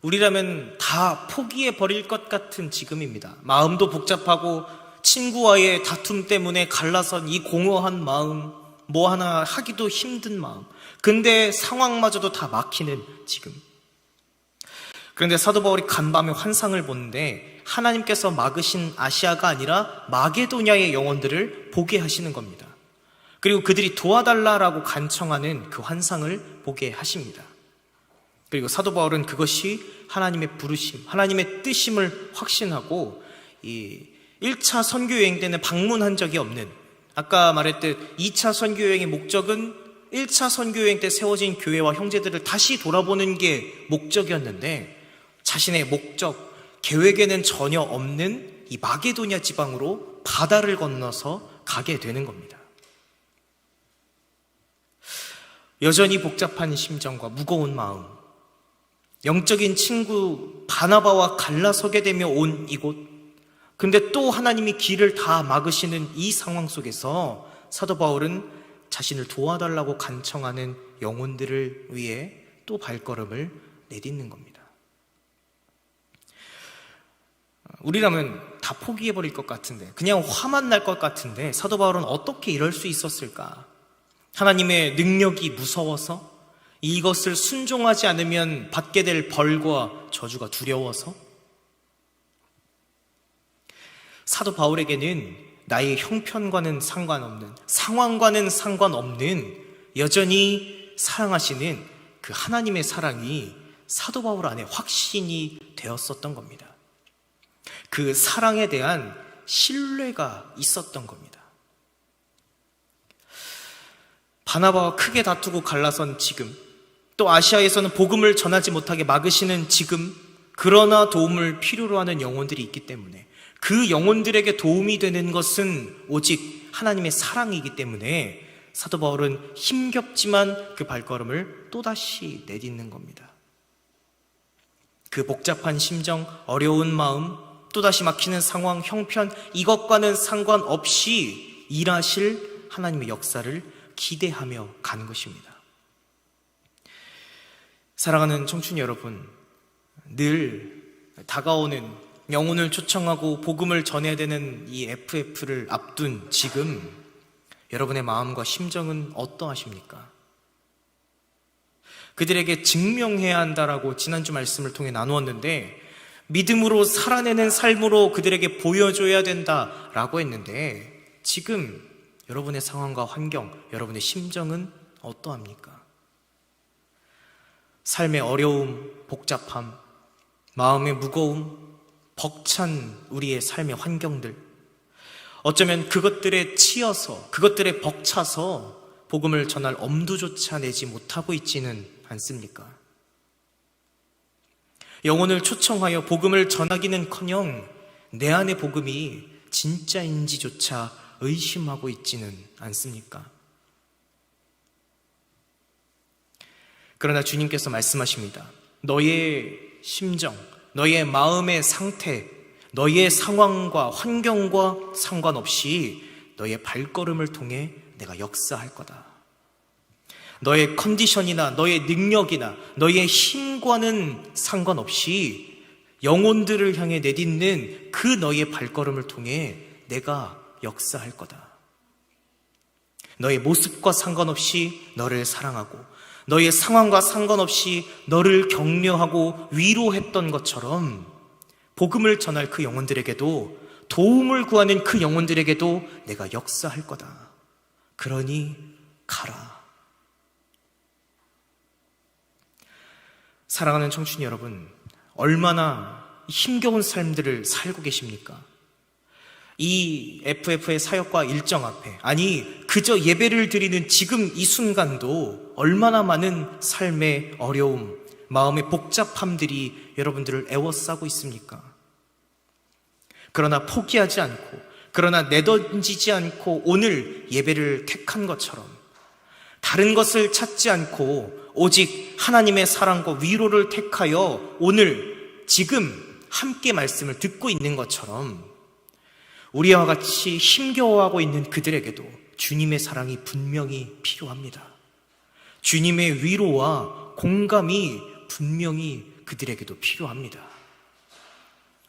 우리라면 다 포기해 버릴 것 같은 지금입니다. 마음도 복잡하고 친구와의 다툼 때문에 갈라선 이 공허한 마음, 뭐 하나 하기도 힘든 마음. 근데 상황마저도 다 막히는 지금. 그런데 사도 바울이 간밤에 환상을 보는데 하나님께서 막으신 아시아가 아니라 마게도냐의 영혼들을 보게 하시는 겁니다. 그리고 그들이 도와달라라고 간청하는 그 환상을 보게 하십니다. 그리고 사도 바울은 그것이 하나님의 부르심, 하나님의 뜻임을 확신하고 이 1차 선교 여행 때는 방문한 적이 없는, 아까 말했듯 2차 선교 여행의 목적은 1차 선교 여행 때 세워진 교회와 형제들을 다시 돌아보는 게 목적이었는데 자신의 목적, 계획에는 전혀 없는 이 마게도냐 지방으로 바다를 건너서 가게 되는 겁니다. 여전히 복잡한 심정과 무거운 마음, 영적인 친구 바나바와 갈라서게 되며 온 이곳, 근데 또 하나님이 길을 다 막으시는 이 상황 속에서 사도 바울은 자신을 도와달라고 간청하는 영혼들을 위해 또 발걸음을 내딛는 겁니다. 우리라면 다 포기해버릴 것 같은데, 그냥 화만 날 것 같은데 사도 바울은 어떻게 이럴 수 있었을까? 하나님의 능력이 무서워서? 이것을 순종하지 않으면 받게 될 벌과 저주가 두려워서? 사도 바울에게는 나의 형편과는 상관없는, 상황과는 상관없는 여전히 사랑하시는 그 하나님의 사랑이 사도 바울 안에 확신이 되었었던 겁니다. 그 사랑에 대한 신뢰가 있었던 겁니다. 바나바와 크게 다투고 갈라선 지금, 또 아시아에서는 복음을 전하지 못하게 막으시는 지금, 그러나 도움을 필요로 하는 영혼들이 있기 때문에 그 영혼들에게 도움이 되는 것은 오직 하나님의 사랑이기 때문에 사도 바울은 힘겹지만 그 발걸음을 또다시 내딛는 겁니다. 그 복잡한 심정, 어려운 마음, 또다시 막히는 상황, 형편, 이것과는 상관없이 일하실 하나님의 역사를 기대하며 가는 것입니다. 사랑하는 청춘 여러분, 늘 다가오는 영혼을 초청하고 복음을 전해야 되는 이 FF를 앞둔 지금 여러분의 마음과 심정은 어떠하십니까? 그들에게 증명해야 한다라고 지난주 말씀을 통해 나누었는데, 믿음으로 살아내는 삶으로 그들에게 보여줘야 된다라고 했는데, 지금 여러분의 상황과 환경, 여러분의 심정은 어떠합니까? 삶의 어려움, 복잡함, 마음의 무거움, 벅찬 우리의 삶의 환경들, 어쩌면 그것들에 치여서, 그것들에 벅차서 복음을 전할 엄두조차 내지 못하고 있지는 않습니까? 영혼을 초청하여 복음을 전하기는커녕 내 안의 복음이 진짜인지조차 의심하고 있지는 않습니까? 그러나 주님께서 말씀하십니다. 너의 심정, 너의 마음의 상태, 너의 상황과 환경과 상관없이 너의 발걸음을 통해 내가 역사할 거다. 너의 컨디션이나 너의 능력이나 너의 힘과는 상관없이 영혼들을 향해 내딛는 그 너의 발걸음을 통해 내가 역사할 거다. 너의 모습과 상관없이 너를 사랑하고 너의 상황과 상관없이 너를 격려하고 위로했던 것처럼 복음을 전할 그 영혼들에게도, 도움을 구하는 그 영혼들에게도 내가 역사할 거다. 그러니 가라. 사랑하는 청춘 여러분, 얼마나 힘겨운 삶들을 살고 계십니까? 이 FF의 사역과 일정 앞에, 아니 그저 예배를 드리는 지금 이 순간도 얼마나 많은 삶의 어려움, 마음의 복잡함들이 여러분들을 애워싸고 있습니까? 그러나 포기하지 않고 그러나 내던지지 않고 오늘 예배를 택한 것처럼 다른 것을 찾지 않고 오직 하나님의 사랑과 위로를 택하여 오늘 지금 함께 말씀을 듣고 있는 것처럼 우리와 같이 힘겨워하고 있는 그들에게도 주님의 사랑이 분명히 필요합니다. 주님의 위로와 공감이 분명히 그들에게도 필요합니다.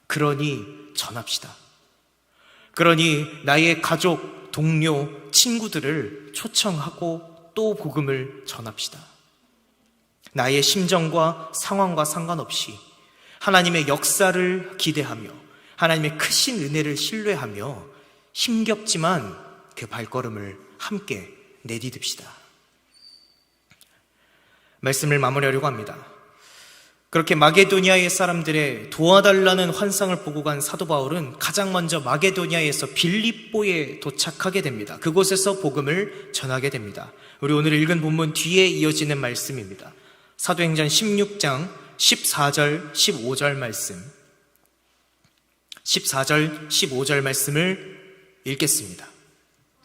그러니 전합시다. 그러니 나의 가족, 동료, 친구들을 초청하고 또 복음을 전합시다. 나의 심정과 상황과 상관없이 하나님의 역사를 기대하며 하나님의 크신 은혜를 신뢰하며 힘겹지만 그 발걸음을 함께 내디딥시다. 말씀을 마무리하려고 합니다. 그렇게 마게도니아의 사람들의 도와달라는 환상을 보고 간 사도 바울은 가장 먼저 마게도니아에서 빌립보에 도착하게 됩니다. 그곳에서 복음을 전하게 됩니다. 우리 오늘 읽은 본문 뒤에 이어지는 말씀입니다. 사도행전 16장 14절 15절 말씀, 14절 15절 말씀을 읽겠습니다.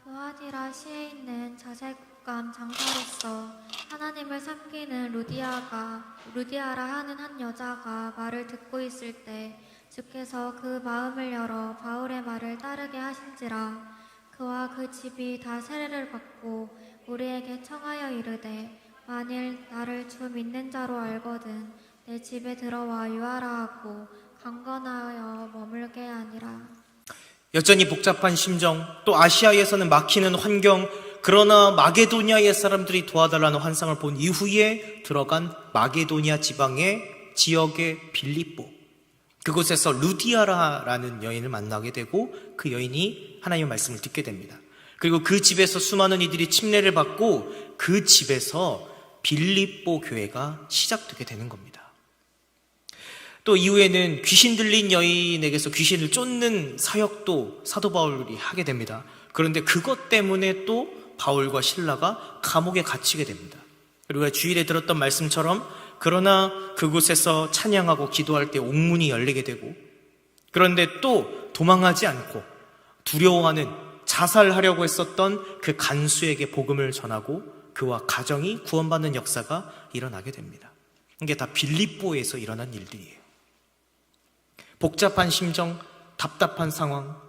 도아디라 시에 있는 자잘국감 장사로서 하나님을 섬기는 루디아라 하는 한 여자가 말을 듣고 있을 때 주께서 그 마음을 열어 바울의 말을 따르게 하신지라. 그와 그 집이 다 세례를 받고 우리에게 청하여 이르되 만일 나를 주 믿는 자로 알거든 내 집에 들어와 유하라 하고 강건하여 머물게 하니라. 여전히 복잡한 심정, 또 아시아에서는 막히는 환경, 그러나 마게도니아의 사람들이 도와달라는 환상을 본 이후에 들어간 마게도니아 지역의 빌립보, 그곳에서 루디아라라는 여인을 만나게 되고 그 여인이 하나님의 말씀을 듣게 됩니다. 그리고 그 집에서 수많은 이들이 침례를 받고 그 집에서 빌립보 교회가 시작되게 되는 겁니다. 또 이후에는 귀신 들린 여인에게서 귀신을 쫓는 사역도 사도 바울이 하게 됩니다. 그런데 그것 때문에 또 바울과 실라가 감옥에 갇히게 됩니다. 그리고 주일에 들었던 말씀처럼 그러나 그곳에서 찬양하고 기도할 때 옥문이 열리게 되고, 그런데 또 도망하지 않고 두려워하는 자살하려고 했었던 그 간수에게 복음을 전하고 그와 가정이 구원받는 역사가 일어나게 됩니다. 이게 다 빌립보에서 일어난 일들이에요. 복잡한 심정, 답답한 상황,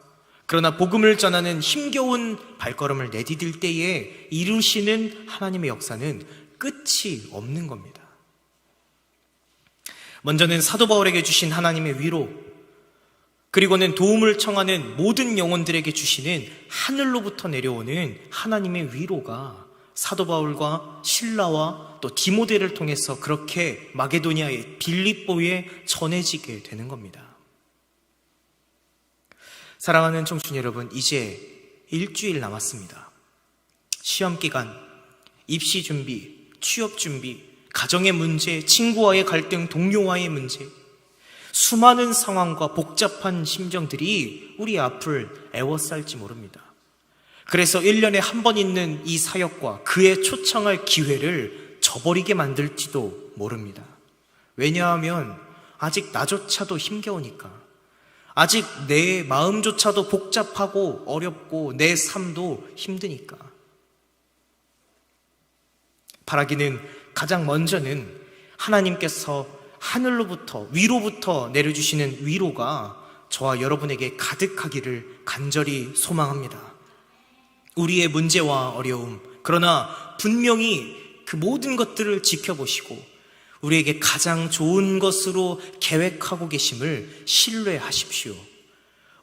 그러나 복음을 전하는 힘겨운 발걸음을 내디딜 때에 이루시는 하나님의 역사는 끝이 없는 겁니다. 먼저는 사도 바울에게 주신 하나님의 위로, 그리고는 도움을 청하는 모든 영혼들에게 주시는 하늘로부터 내려오는 하나님의 위로가 사도 바울과 실라와 또 디모데를 통해서 그렇게 마게도니아의 빌립보에 전해지게 되는 겁니다. 사랑하는 청춘 여러분, 이제 일주일 남았습니다. 시험 기간, 입시 준비, 취업 준비, 가정의 문제, 친구와의 갈등, 동료와의 문제, 수많은 상황과 복잡한 심정들이 우리 앞을 에워쌀지 모릅니다. 그래서 1년에 한 번 있는 이 사역과 그의 초청할 기회를 저버리게 만들지도 모릅니다. 왜냐하면 아직 나조차도 힘겨우니까, 아직 내 마음조차도 복잡하고 어렵고 내 삶도 힘드니까. 바라기는 가장 먼저는 하나님께서 하늘로부터, 위로부터 내려주시는 위로가 저와 여러분에게 가득하기를 간절히 소망합니다. 우리의 문제와 어려움, 그러나 분명히 그 모든 것들을 지켜보시고 우리에게 가장 좋은 것으로 계획하고 계심을 신뢰하십시오.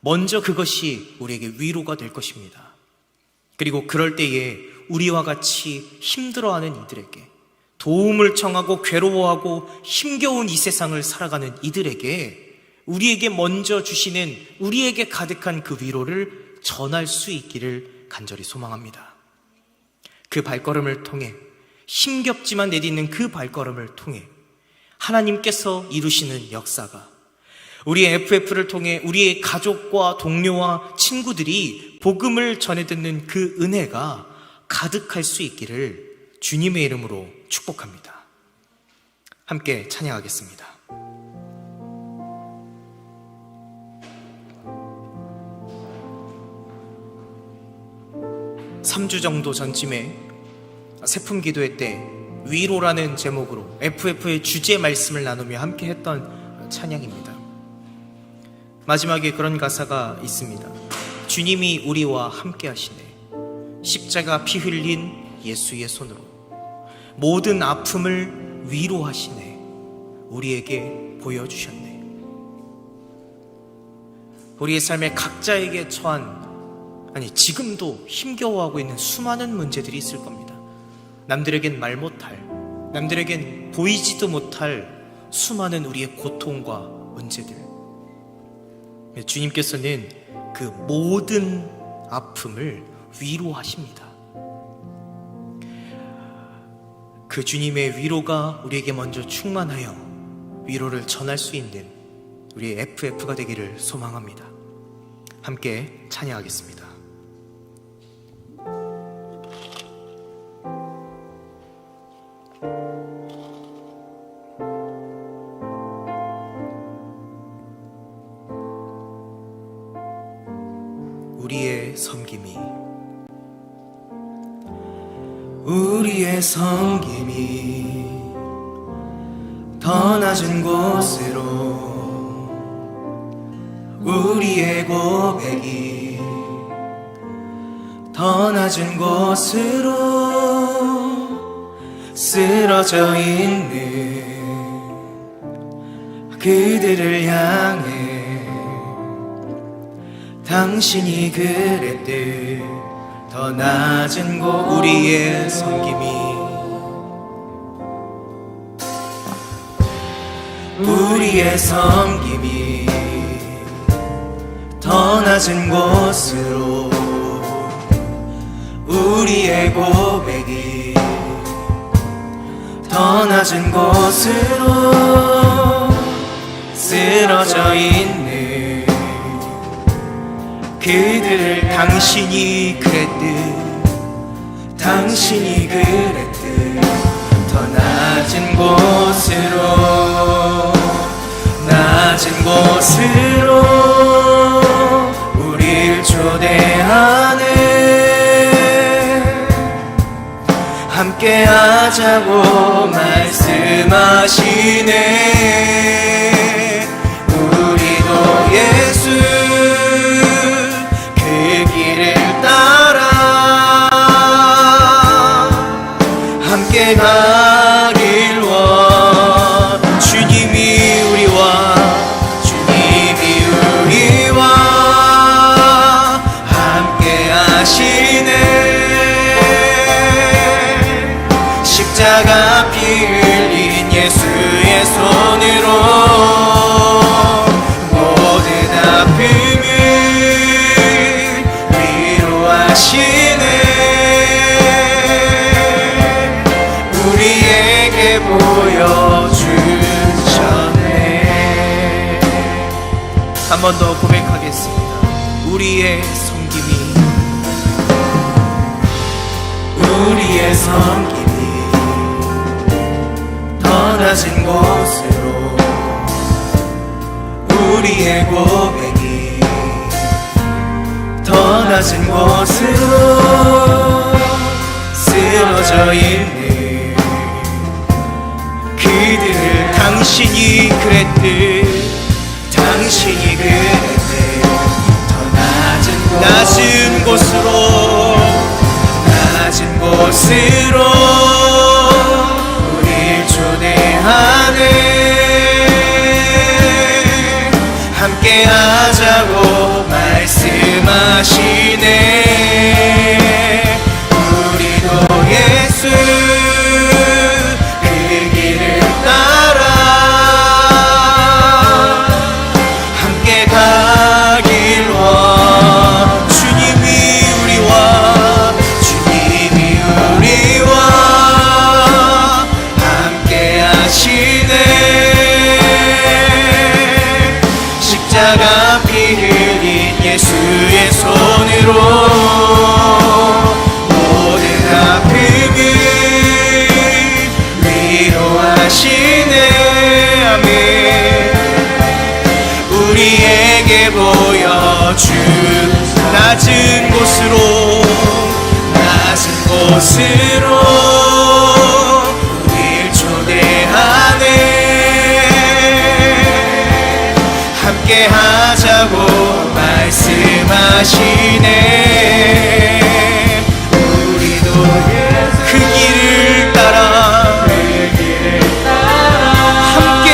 먼저 그것이 우리에게 위로가 될 것입니다. 그리고 그럴 때에 우리와 같이 힘들어하는 이들에게, 도움을 청하고 괴로워하고 힘겨운 이 세상을 살아가는 이들에게 우리에게 먼저 주시는, 우리에게 가득한 그 위로를 전할 수 있기를 간절히 소망합니다. 그 발걸음을 통해, 힘겹지만 내딛는 그 발걸음을 통해 하나님께서 이루시는 역사가 우리의 FF를 통해 우리의 가족과 동료와 친구들이 복음을 전해 듣는 그 은혜가 가득할 수 있기를 주님의 이름으로 축복합니다. 함께 찬양하겠습니다. 3주 정도 전쯤에 세품 기도회 때 위로라는 제목으로 FF의 주제 말씀을 나누며 함께 했던 찬양입니다. 마지막에 그런 가사가 있습니다. 주님이 우리와 함께 하시네. 십자가 피 흘린 예수의 손으로 모든 아픔을 위로하시네. 우리에게 보여주셨네. 우리의 삶에 각자에게 처한, 지금도 힘겨워하고 있는 수많은 문제들이 있을 겁니다. 남들에겐 말 못할, 남들에겐 보이지도 못할 수많은 우리의 고통과 문제들. 주님께서는 그 모든 아픔을 위로하십니다. 그 주님의 위로가 우리에게 먼저 충만하여 위로를 전할 수 있는 우리의 FF가 되기를 소망합니다. 함께 찬양하겠습니다. 우리의 섬김이 더 낮은 곳으로, 우리의 고백이 더 낮은 곳으로 쓰러져 있는 그들을 향해 당신이 그랬듯 더 낮은 곳. 우리의 섬김이, 우리의 섬김이 더 낮은 곳으로, 우리의 고백이 더 낮은 곳으로 쓰러져 있는 그들을 당신이 그랬듯, 당신이 그랬듯 더 낮은 곳으로, 낮은 곳으로 우릴 초대하네. 함께 하자고 말씀하시네. 우리도 예수 그 길을 따라 함께 가길 원. 주님이 우리와 함께 하시네. 십자가 피 흘린 예수의 손으로 모든 아픔을 위로하시네. 우리에게 보여주셨네. 한 번 더 고백하겠습니다. 우리의 섬김이, 우리의 섬김이 더 낮은 곳으로, 우리의 고백이 더 낮은 곳으로 쓰러져 있는 그들을 당신이 그랬듯, 당신이 그랬듯 더 낮은 곳으로, 낮은 곳으로 우릴 초대하네. 함께 하자고 말씀하시네. 우리도 예수 그 길을 따라 함께 가길 원. 주님이 우리와 함께 하시네. 십자가 피 흘린 예수의 손으로 모든 아픔을 위로하시네. 아멘. 우리에게 보여준 낮은 곳으로, 곳으로 우릴 초대하네. 함께 하자고 말씀하시네. 우리도 그 길을 따라 함께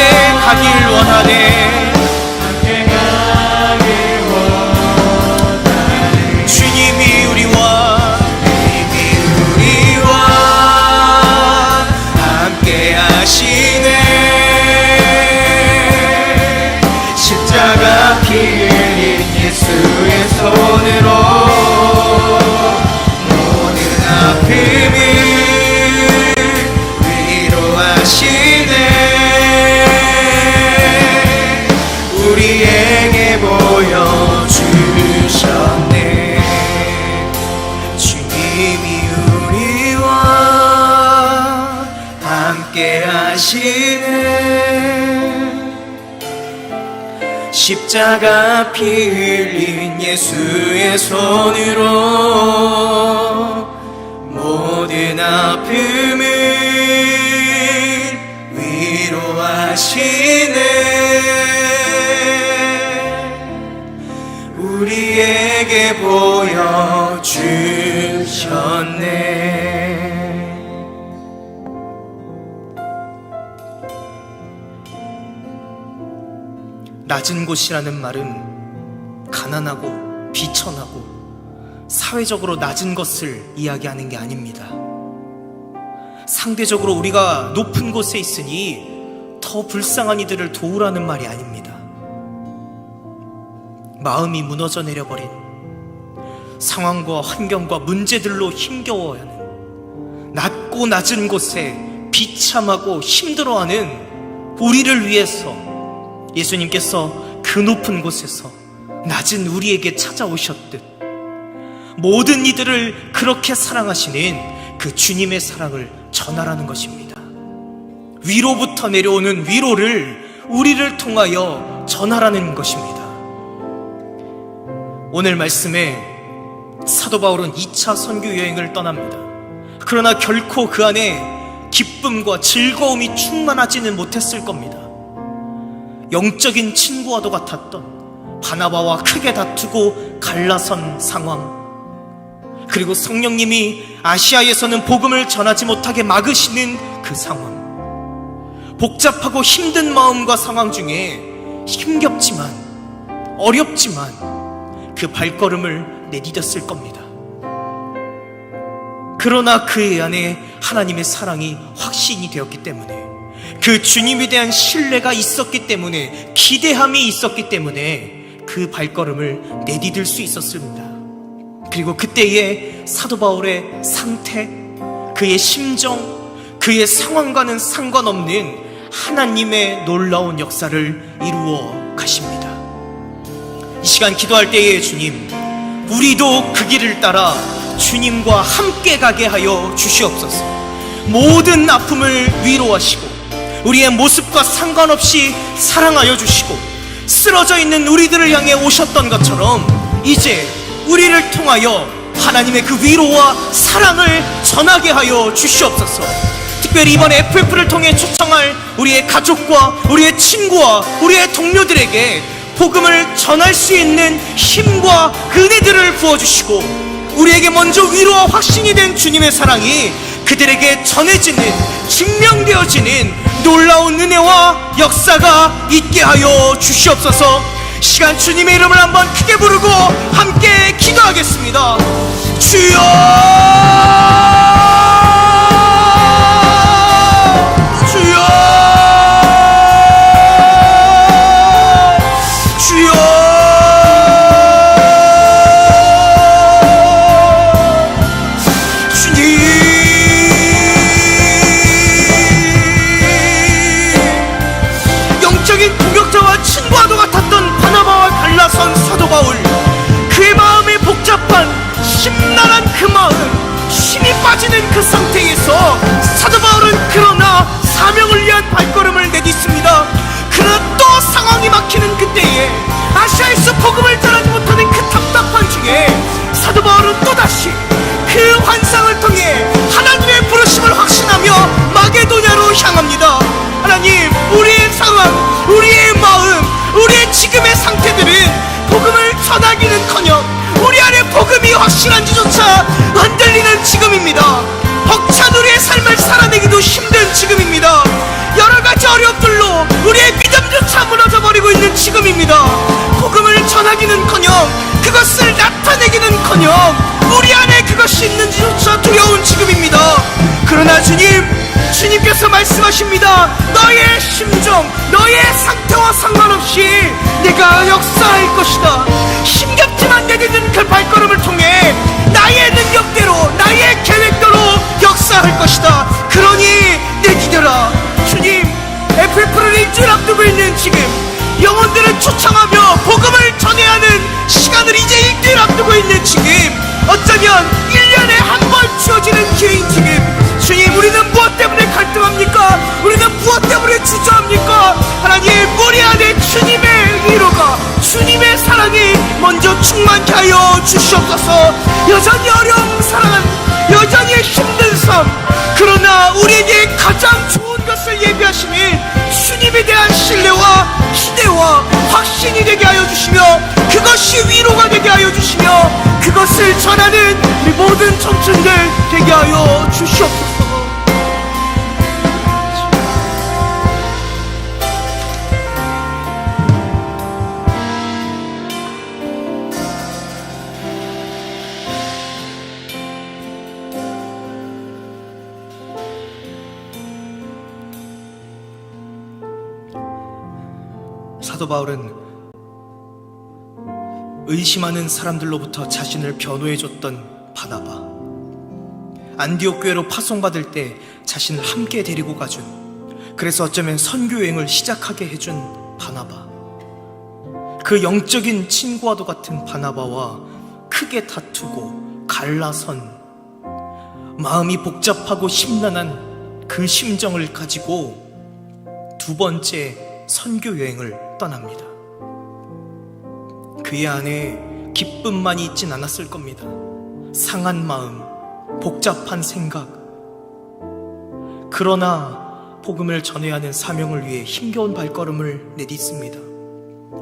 가길 원하네. 주님이 우리와 함께 하시네. 십자가 피 흘린 예수의 손으로 모든 아픔을 위로하시네. 우리에게 보여주셨네. 주님이 우리와 함께 하시네. 십자가 피 흘린 예수의 손으로 모든 아픔을 위로하시네. 우리에게 보여주셨네. 낮은 곳이라는 말은 가난하고 비천하고 사회적으로 낮은 것을 이야기하는 게 아닙니다. 상대적으로 우리가 높은 곳에 있으니 더 불쌍한 이들을 도우라는 말이 아닙니다. 마음이 무너져 내려버린 상황과 환경과 문제들로 힘겨워하는 낮고 낮은 곳에 비참하고 힘들어하는 우리를 위해서 예수님께서 그 높은 곳에서 낮은 우리에게 찾아오셨듯 모든 이들을 그렇게 사랑하시는 그 주님의 사랑을 전하라는 것입니다. 위로부터 내려오는 위로를 우리를 통하여 전하라는 것입니다. 오늘 말씀에 사도 바울은 2차 선교 여행을 떠납니다. 그러나 결코 그 안에 기쁨과 즐거움이 충만하지는 못했을 겁니다. 영적인 친구와도 같았던 바나바와 크게 다투고 갈라선 상황, 그리고 성령님이 아시아에서는 복음을 전하지 못하게 막으시는 그 상황, 복잡하고 힘든 마음과 상황 중에 힘겹지만 어렵지만 그 발걸음을 내디뎠을 겁니다. 그러나 그의 안에 하나님의 사랑이 확신이 되었기 때문에, 그 주님에 대한 신뢰가 있었기 때문에, 기대함이 있었기 때문에 그 발걸음을 내디딜 수 있었습니다. 그리고 그때의 사도 바울의 상태, 그의 심정, 그의 상황과는 상관없는 하나님의 놀라운 역사를 이루어 가십니다. 이 시간 기도할 때에 주님, 우리도 그 길을 따라 주님과 함께 가게 하여 주시옵소서. 모든 아픔을 위로하시고 우리의 모습과 상관없이 사랑하여 주시고, 쓰러져 있는 우리들을 향해 오셨던 것처럼 이제 우리를 통하여 하나님의 그 위로와 사랑을 전하게 하여 주시옵소서. 특별히 이번 FF를 통해 초청할 우리의 가족과 우리의 친구와 우리의 동료들에게 복음을 전할 수 있는 힘과 은혜들을 부어주시고, 우리에게 먼저 위로와 확신이 된 주님의 사랑이 그들에게 전해지는, 증명되어지는 놀라운 은혜와 역사가 있게 하여 주시옵소서. 시간 주님의 이름을 한번 크게 부르고 함께 기도하겠습니다. 주여, 주여, 주여. 영적인 공격자와 친구와도 같았던 바나바와 갈라선 사도 바울, 그의 마음이 복잡한 심란한 그 마음, 힘이 빠지는 그 상태에서 사도 바울은 그러나 사명을 위한 발걸음을 내딛습니다. 그러나 또 상황이 막히는 그때에, 아시아에서 복음을 전하지 못하는 그 답답한 중에 사도 바울은 또다시 그 환상을 통해 우리의 마음, 우리의 지금의 상태들은 복음을 전하기는커녕 우리 안에 복음이 확실한지조차 흔들리는 지금입니다. 벅찬 우리의 삶을 살아내기도 힘든 지금입니다. 여러가지 어려움들로 우리의 믿음조차 무너져버리고 있는 지금입니다. 복음을 전하기는커녕 그것을 나타내기는커녕 우리 안에 그것이 있는지조차 두려운 지금입니다. 그러나 주님께서 말씀하십니다. 너의 심정, 너의 상태와 상관없이 내가 역사할 것이다. 힘겹지만 내딛는 그 발걸음을 통해 나의 능력대로, 나의 계획대로 역사할 것이다. 그러니 내디뎌라. 주님, FF를 일주일 앞두고 있는 지금 영혼들을 초청하며 복음을 전해야 하는 시간을 이제 일주일 앞두고 있는 지금, 어쩌면 1년에 한 번 주어지는 기회인 지금, 주님, 우리는 무엇 때문에 갈등합니까? 우리는 무엇 때문에 주저합니까? 하나님, 우리 안에 주님의 위로가, 주님의 사랑이 먼저 충만케 하여 주시옵소서. 여전히 어려운 사랑, 여전히 힘든 삶, 그러나 우리에게 가장 좋은 것을 예비하시는 주님에 대한 신뢰와 기대와 확신이 되게 하여 주시며, 그것이 위로가 되게 하여 주시며, 그것을 전하는 우리 모든 청춘들 되게 하여 주시옵소서. 사도 바울은 의심하는 사람들로부터 자신을 변호해줬던 바나바, 안디옥 교회로 파송받을 때 자신을 함께 데리고 가준, 그래서 어쩌면 선교여행을 시작하게 해준 바나바, 그 영적인 친구와도 같은 바나바와 크게 다투고 갈라선 마음이 복잡하고 심란한 그 심정을 가지고 두 번째 선교여행을 떠납니다. 그의 안에 기쁨만이 있진 않았을 겁니다. 상한 마음, 복잡한 생각. 그러나 복음을 전해야 하는 사명을 위해 힘겨운 발걸음을 내딛습니다.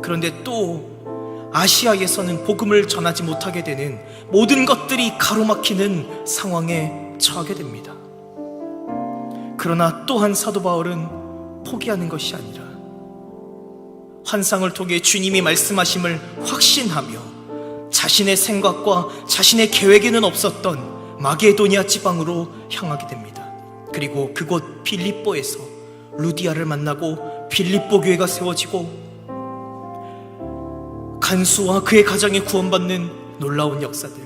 그런데 또 아시아에서는 복음을 전하지 못하게 되는, 모든 것들이 가로막히는 상황에 처하게 됩니다. 그러나 또한 사도 바울은 포기하는 것이 아니라 환상을 통해 주님이 말씀하심을 확신하며 자신의 생각과 자신의 계획에는 없었던 마게도니아 지방으로 향하게 됩니다. 그리고 그곳 빌립보에서 루디아를 만나고 빌립보 교회가 세워지고 간수와 그의 가정이 구원받는 놀라운 역사들,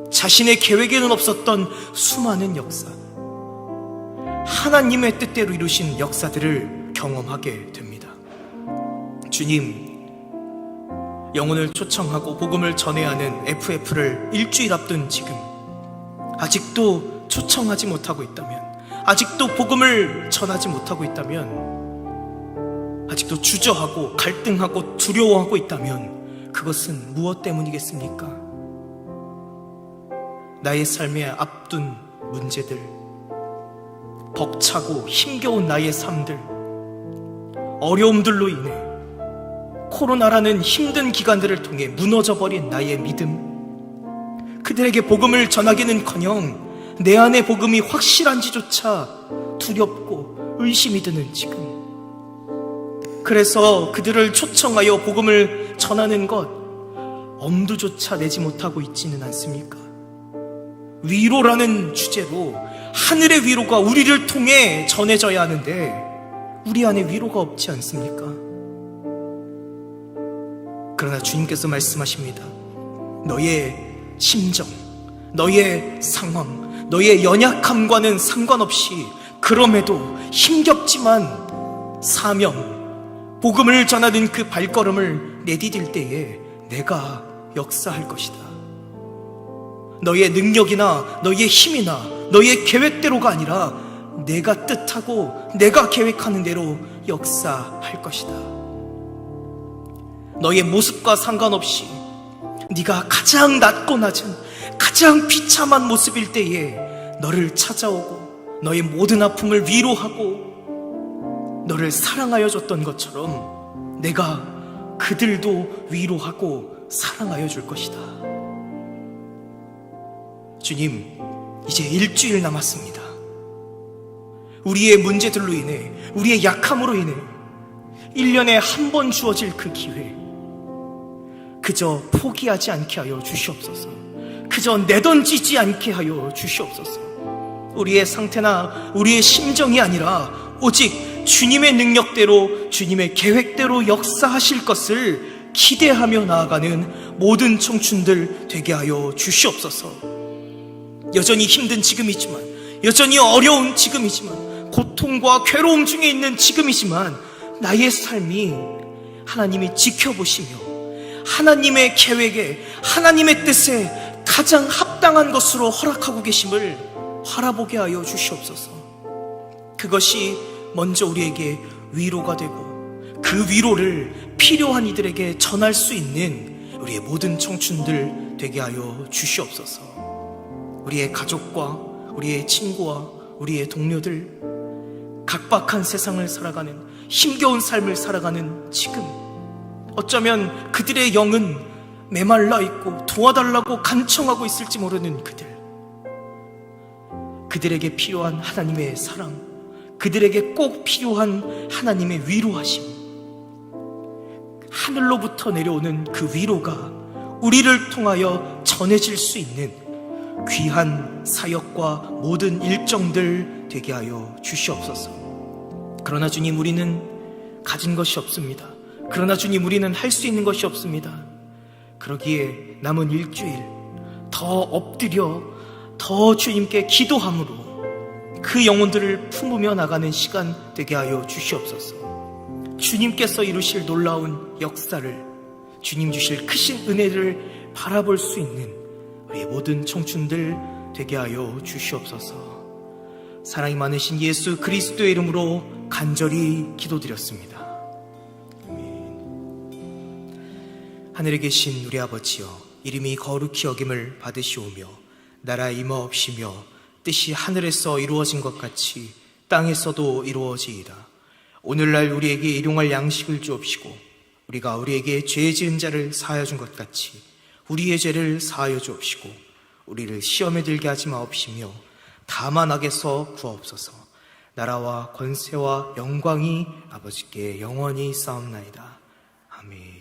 자신의 계획에는 없었던 수많은 역사, 하나님의 뜻대로 이루신 역사들을 경험하게 됩니다. 주님, 영혼을 초청하고 복음을 전해야 하는 FF를 일주일 앞둔 지금 아직도 초청하지 못하고 있다면, 아직도 복음을 전하지 못하고 있다면, 아직도 주저하고 갈등하고 두려워하고 있다면 그것은 무엇 때문이겠습니까? 나의 삶에 앞둔 문제들, 벅차고 힘겨운 나의 삶들, 어려움들로 인해, 코로나라는 힘든 기간들을 통해 무너져버린 나의 믿음, 그들에게 복음을 전하기는커녕 내 안에 복음이 확실한지조차 두렵고 의심이 드는 지금, 그래서 그들을 초청하여 복음을 전하는 것 엄두조차 내지 못하고 있지는 않습니까? 위로라는 주제로 하늘의 위로가 우리를 통해 전해져야 하는데 우리 안에 위로가 없지 않습니까? 그러나 주님께서 말씀하십니다. 너의 심정, 너의 상황, 너의 연약함과는 상관없이, 그럼에도 힘겹지만 사명, 복음을 전하는 그 발걸음을 내디딜 때에 내가 역사할 것이다. 너의 능력이나 너의 힘이나 너의 계획대로가 아니라 내가 뜻하고 내가 계획하는 대로 역사할 것이다. 너의 모습과 상관없이 네가 가장 낮고 낮은, 가장 비참한 모습일 때에 너를 찾아오고 너의 모든 아픔을 위로하고 너를 사랑하여 줬던 것처럼 내가 그들도 위로하고 사랑하여 줄 것이다. 주님, 이제 일주일 남았습니다. 우리의 문제들로 인해, 우리의 약함으로 인해 1년에 한 번 주어질 그 기회, 그저 포기하지 않게 하여 주시옵소서. 그저 내던지지 않게 하여 주시옵소서. 우리의 상태나 우리의 심정이 아니라 오직 주님의 능력대로, 주님의 계획대로 역사하실 것을 기대하며 나아가는 모든 청춘들 되게 하여 주시옵소서. 여전히 힘든 지금이지만, 여전히 어려운 지금이지만, 고통과 괴로움 중에 있는 지금이지만, 나의 삶이 하나님이 지켜보시며 하나님의 계획에, 하나님의 뜻에 가장 합당한 것으로 허락하고 계심을 바라보게 하여 주시옵소서. 그것이 먼저 우리에게 위로가 되고, 그 위로를 필요한 이들에게 전할 수 있는 우리의 모든 청춘들 되게 하여 주시옵소서. 우리의 가족과 우리의 친구와 우리의 동료들, 각박한 세상을 살아가는, 힘겨운 삶을 살아가는 지금, 어쩌면 그들의 영은 메말라 있고 도와달라고 간청하고 있을지 모르는 그들에게 필요한 하나님의 사랑, 그들에게 꼭 필요한 하나님의 위로하심, 하늘로부터 내려오는 그 위로가 우리를 통하여 전해질 수 있는 귀한 사역과 모든 일정들 되게 하여 주시옵소서. 그러나 주님, 우리는 가진 것이 없습니다. 그러나 주님, 우리는 할 수 있는 것이 없습니다. 그러기에 남은 일주일 더 엎드려 더 주님께 기도함으로 그 영혼들을 품으며 나가는 시간 되게 하여 주시옵소서. 주님께서 이루실 놀라운 역사를, 주님 주실 크신 은혜를 바라볼 수 있는 우리의 모든 청춘들 되게 하여 주시옵소서. 사랑이 많으신 예수 그리스도의 이름으로 간절히 기도드렸습니다. 하늘에 계신 우리 아버지여, 이름이 거룩히 여김을 받으시오며 나라 임하옵시며 뜻이 하늘에서 이루어진 것 같이 땅에서도 이루어지이다. 오늘날 우리에게 일용할 양식을 주옵시고 우리가 우리에게 죄 지은 자를 사하여 준 것 같이 우리의 죄를 사하여 주옵시고 우리를 시험에 들게 하지 마옵시며 다만 악에서 구하옵소서. 나라와 권세와 영광이 아버지께 영원히 싸움나이다. 아멘.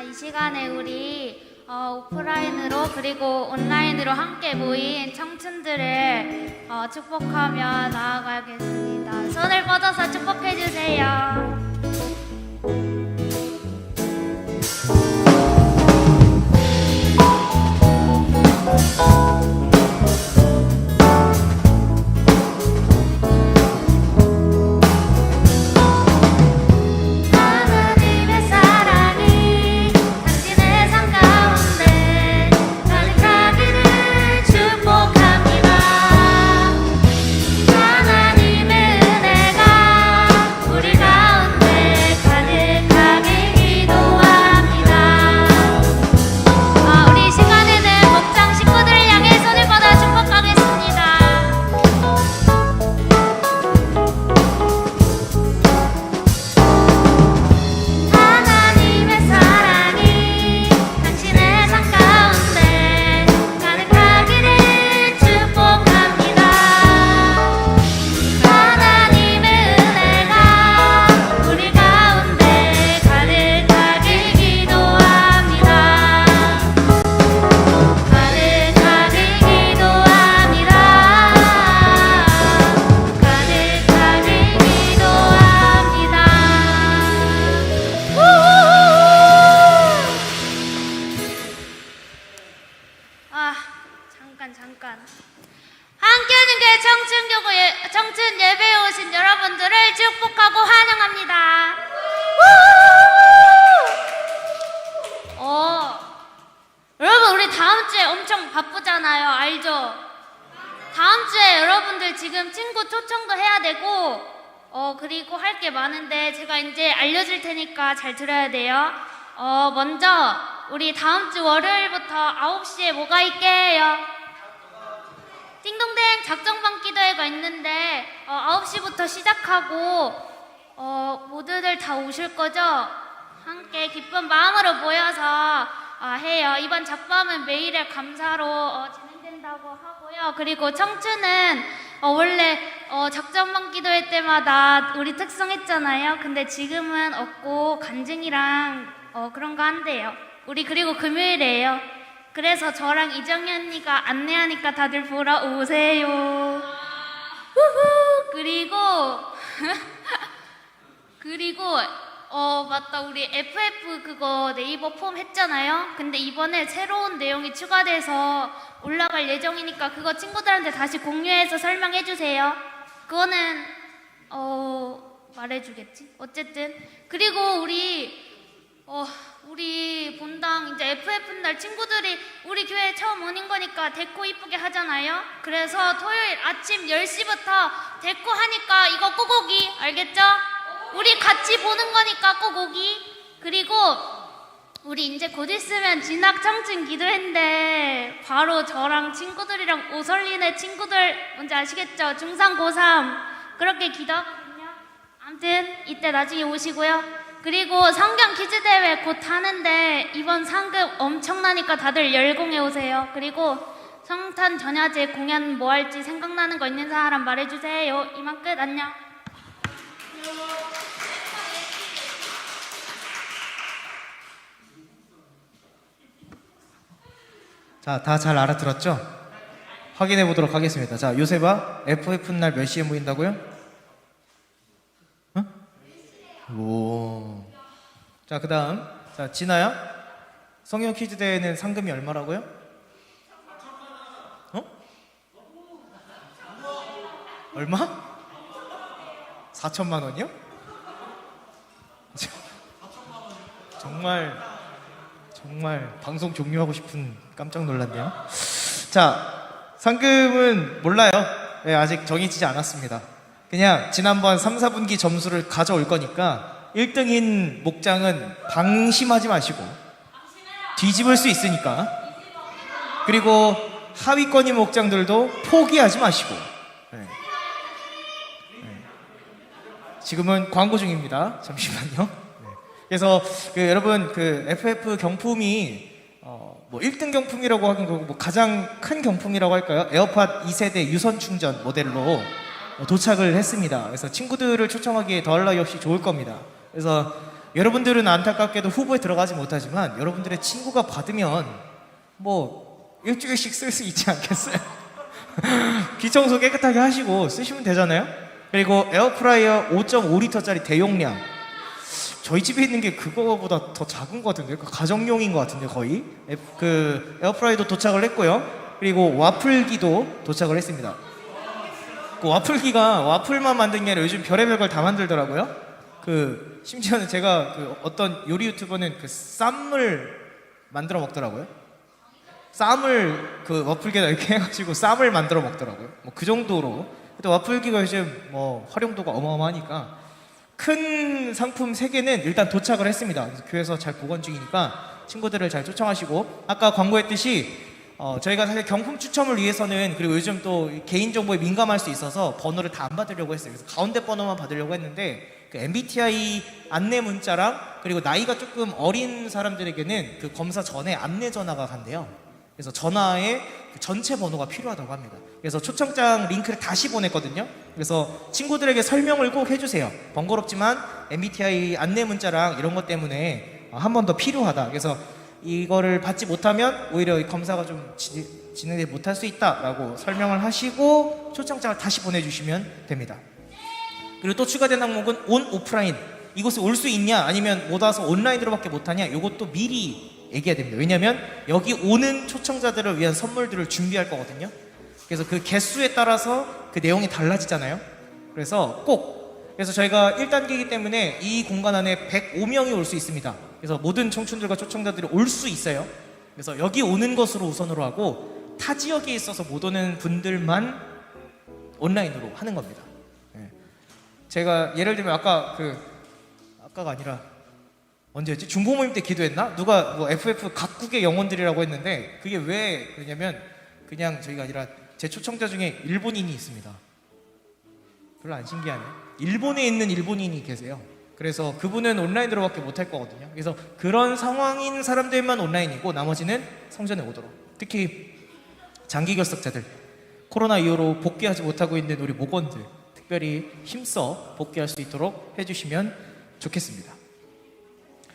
이 시간에 우리 오프라인으로 그리고 온라인으로 함께 모인 청춘들을 축복하며 나아가겠습니다. 손을 뻗어서 축복해 주세요. 잠깐. 함께하는 청춘 예배에 오신 여러분들을 축복하고 환영합니다. 여러분, 우리 다음 주에 엄청 바쁘잖아요. 알죠? 다음 주에 여러분들 지금 친구 초청도 해야 되고, 그리고 할 게 많은데 제가 이제 알려줄 테니까 잘 들어야 돼요. 먼저 우리 다음 주 월요일부터 9시에 뭐가 있게요? 띵동댕 작정반 기도회가 있는데 9시부터 시작하고 모두들 다 오실 거죠? 함께 기쁜 마음으로 모여서 해요. 이번 작밤은 매일의 감사로 진행된다고 하고요. 그리고 청춘은 원래 작전반 기도회 때마다 우리 특성했잖아요. 근데 지금은 없고 간증이랑 그런 거 한대요. 우리 그리고 금요일이에요. 그래서 저랑 이정희 언니가 안내하니까 다들 보러 오세요. 우후. 그리고 맞다, 우리 FF 그거 네이버 폼 했잖아요. 근데 이번에 새로운 내용이 추가돼서 올라갈 예정이니까 그거 친구들한테 다시 공유해서 설명해 주세요. 그거는 말해주겠지. 어쨌든 그리고 우리 본당 이제 FF 날 친구들이 우리 교회 처음 오는 거니까 데코 이쁘게 하잖아요. 그래서 토요일 아침 10시부터 데코 하니까 이거 꼭 오기, 알겠죠? 우리 같이 보는 거니까 꼭 오기. 그리고 우리 이제 곧 있으면 진학 청춘 기도회인데 바로 저랑 친구들이랑 오설린의 친구들 뭔지 아시겠죠? 중3, 고3 그렇게 기도하거든요. 아무튼 이때 나중에 오시고요. 그리고 성경 퀴즈 대회 곧 하는데 이번 상금 엄청나니까 다들 열공해 오세요. 그리고 성탄 전야제 공연 뭐 할지 생각나는 거 있는 사람 말해주세요. 이만 끝. 안녕. 자, 다 잘 알아들었죠? 확인해 보도록 하겠습니다. 자, 요셉아, FF 날 몇 시에 모인다고요? 어? 오. 자, 그다음. 자, 진아야. 성경 퀴즈 대회는 상금이 얼마라고요? 얼마? 4천만 원이요? 정말 방송 종료하고 싶은 깜짝 놀랐네요. 자, 상금은 몰라요. 네, 아직 정해지지 않았습니다. 그냥 지난번 3, 4분기 점수를 가져올 거니까 1등인 목장은 방심하지 마시고 뒤집을 수 있으니까. 그리고 하위권인 목장들도 포기하지 마시고. 네. 지금은 광고 중입니다. 잠시만요. 그래서 여러분 FF 경품이 뭐 1등 경품이라고 하긴 그렇고 뭐 가장 큰 경품이라고 할까요? 에어팟 2세대 유선 충전 모델로 도착을 했습니다. 그래서 친구들을 초청하기에 더할 나위 없이 좋을 겁니다. 그래서 여러분들은 안타깝게도 후보에 들어가지 못하지만 여러분들의 친구가 받으면 뭐 일주일씩 쓸 수 있지 않겠어요? 귀청소 깨끗하게 하시고 쓰시면 되잖아요. 그리고 에어프라이어 5.5리터짜리 대용량, 저희 집에 있는 게 그거보다 더 작은 것 같은데, 가정용인 것 같은데 거의. 에어프라이도 도착을 했고요. 그리고 와플기도 도착을 했습니다. 그 와플기가 와플만 만든 게 아니라 요즘 별의별 걸 다 만들더라고요. 심지어는 제가 어떤 요리 유튜버는 쌈을 만들어 먹더라고요. 쌈을 와플기에다 이렇게 해가지고 쌈을 만들어 먹더라고요. 뭐 그 정도로. 근데 와플기가 요즘 뭐 활용도가 어마어마하니까 큰 상품 3개는 일단 도착을 했습니다. 그래서 교회에서 잘 보관 중이니까 친구들을 잘 초청하시고, 아까 광고했듯이 저희가 사실 경품 추첨을 위해서는, 그리고 요즘 또 개인정보에 민감할 수 있어서 번호를 다 안 받으려고 했어요. 그래서 가운데 번호만 받으려고 했는데 MBTI 안내 문자랑, 그리고 나이가 조금 어린 사람들에게는 검사 전에 안내 전화가 간대요. 그래서 전화에 전체 번호가 필요하다고 합니다. 그래서 초청장 링크를 다시 보냈거든요. 그래서 친구들에게 설명을 꼭 해주세요. 번거롭지만 MBTI 안내 문자랑 이런 것 때문에 한 번 더 필요하다. 그래서 이거를 받지 못하면 오히려 이 검사가 좀 진행되지 못할 수 있다라고 설명을 하시고 초청장을 다시 보내주시면 됩니다. 그리고 또 추가된 항목은 온, 오프라인. 이곳에 올 수 있냐 아니면 못 와서 온라인으로밖에 못하냐, 이것도 미리 얘기해야 됩니다. 왜냐하면 여기 오는 초청자들을 위한 선물들을 준비할 거거든요. 그래서 그 개수에 따라서 그 내용이 달라지잖아요. 그래서 저희가 1단계이기 때문에 이 공간 안에 105명이 올 수 있습니다. 그래서 모든 청춘들과 초청자들이 올 수 있어요. 그래서 여기 오는 것으로 우선으로 하고, 타 지역에 있어서 못 오는 분들만 온라인으로 하는 겁니다. 예. 제가 예를 들면 아까가 아니라 언제였지? 중보 모임 때 기도했나? 누가 뭐 FF 각국의 영혼들이라고 했는데 그게 왜 그러냐면 그냥 저희가 아니라 제 초청자 중에 일본인이 있습니다. 별로 안 신기하네. 일본에 있는 일본인이 계세요. 그래서 그분은 온라인으로밖에 못할 거거든요. 그래서 그런 상황인 사람들만 온라인이고 나머지는 성전에 오도록. 특히 장기 결석자들, 코로나 이후로 복귀하지 못하고 있는 우리 목원들 특별히 힘써 복귀할 수 있도록 해주시면 좋겠습니다.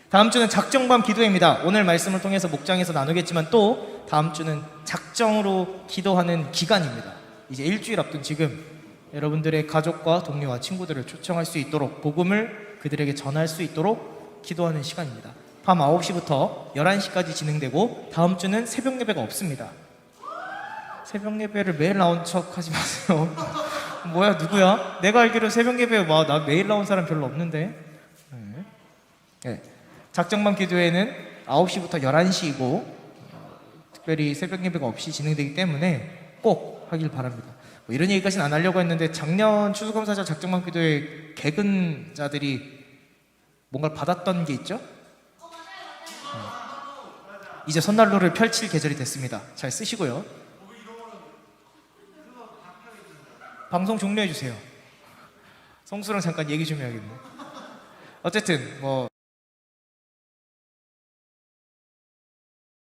다음 주는 작정밤 기도회입니다. 오늘 말씀을 통해서 목장에서 나누겠지만 또 다음 주는 작정으로 기도하는 기간입니다. 이제 일주일 앞둔 지금 여러분들의 가족과 동료와 친구들을 초청할 수 있도록 복음을 그들에게 전할 수 있도록 기도하는 시간입니다. 밤 9시부터 11시까지 진행되고 다음 주는 새벽 예배가 없습니다. 새벽 예배를 매일 나온 척 하지 마세요. 뭐야 누구야? 내가 알기로 새벽 예배 나 매일 나온 사람 별로 없는데. 네. 작정밤 기도회는 9시부터 11시이고 특별히 새벽 예배가 없이 진행되기 때문에 꼭 하길 바랍니다. 뭐 이런 얘기까지는 안 하려고 했는데 작년 추수감사절 작정밤 기도회 개근자들이 뭔가를 받았던 게 있죠? 이제 손난로를 펼칠 계절이 됐습니다. 잘 쓰시고요. 방송 종료해 주세요. 성수랑 잠깐 얘기 좀 해야겠네. 어쨌든 뭐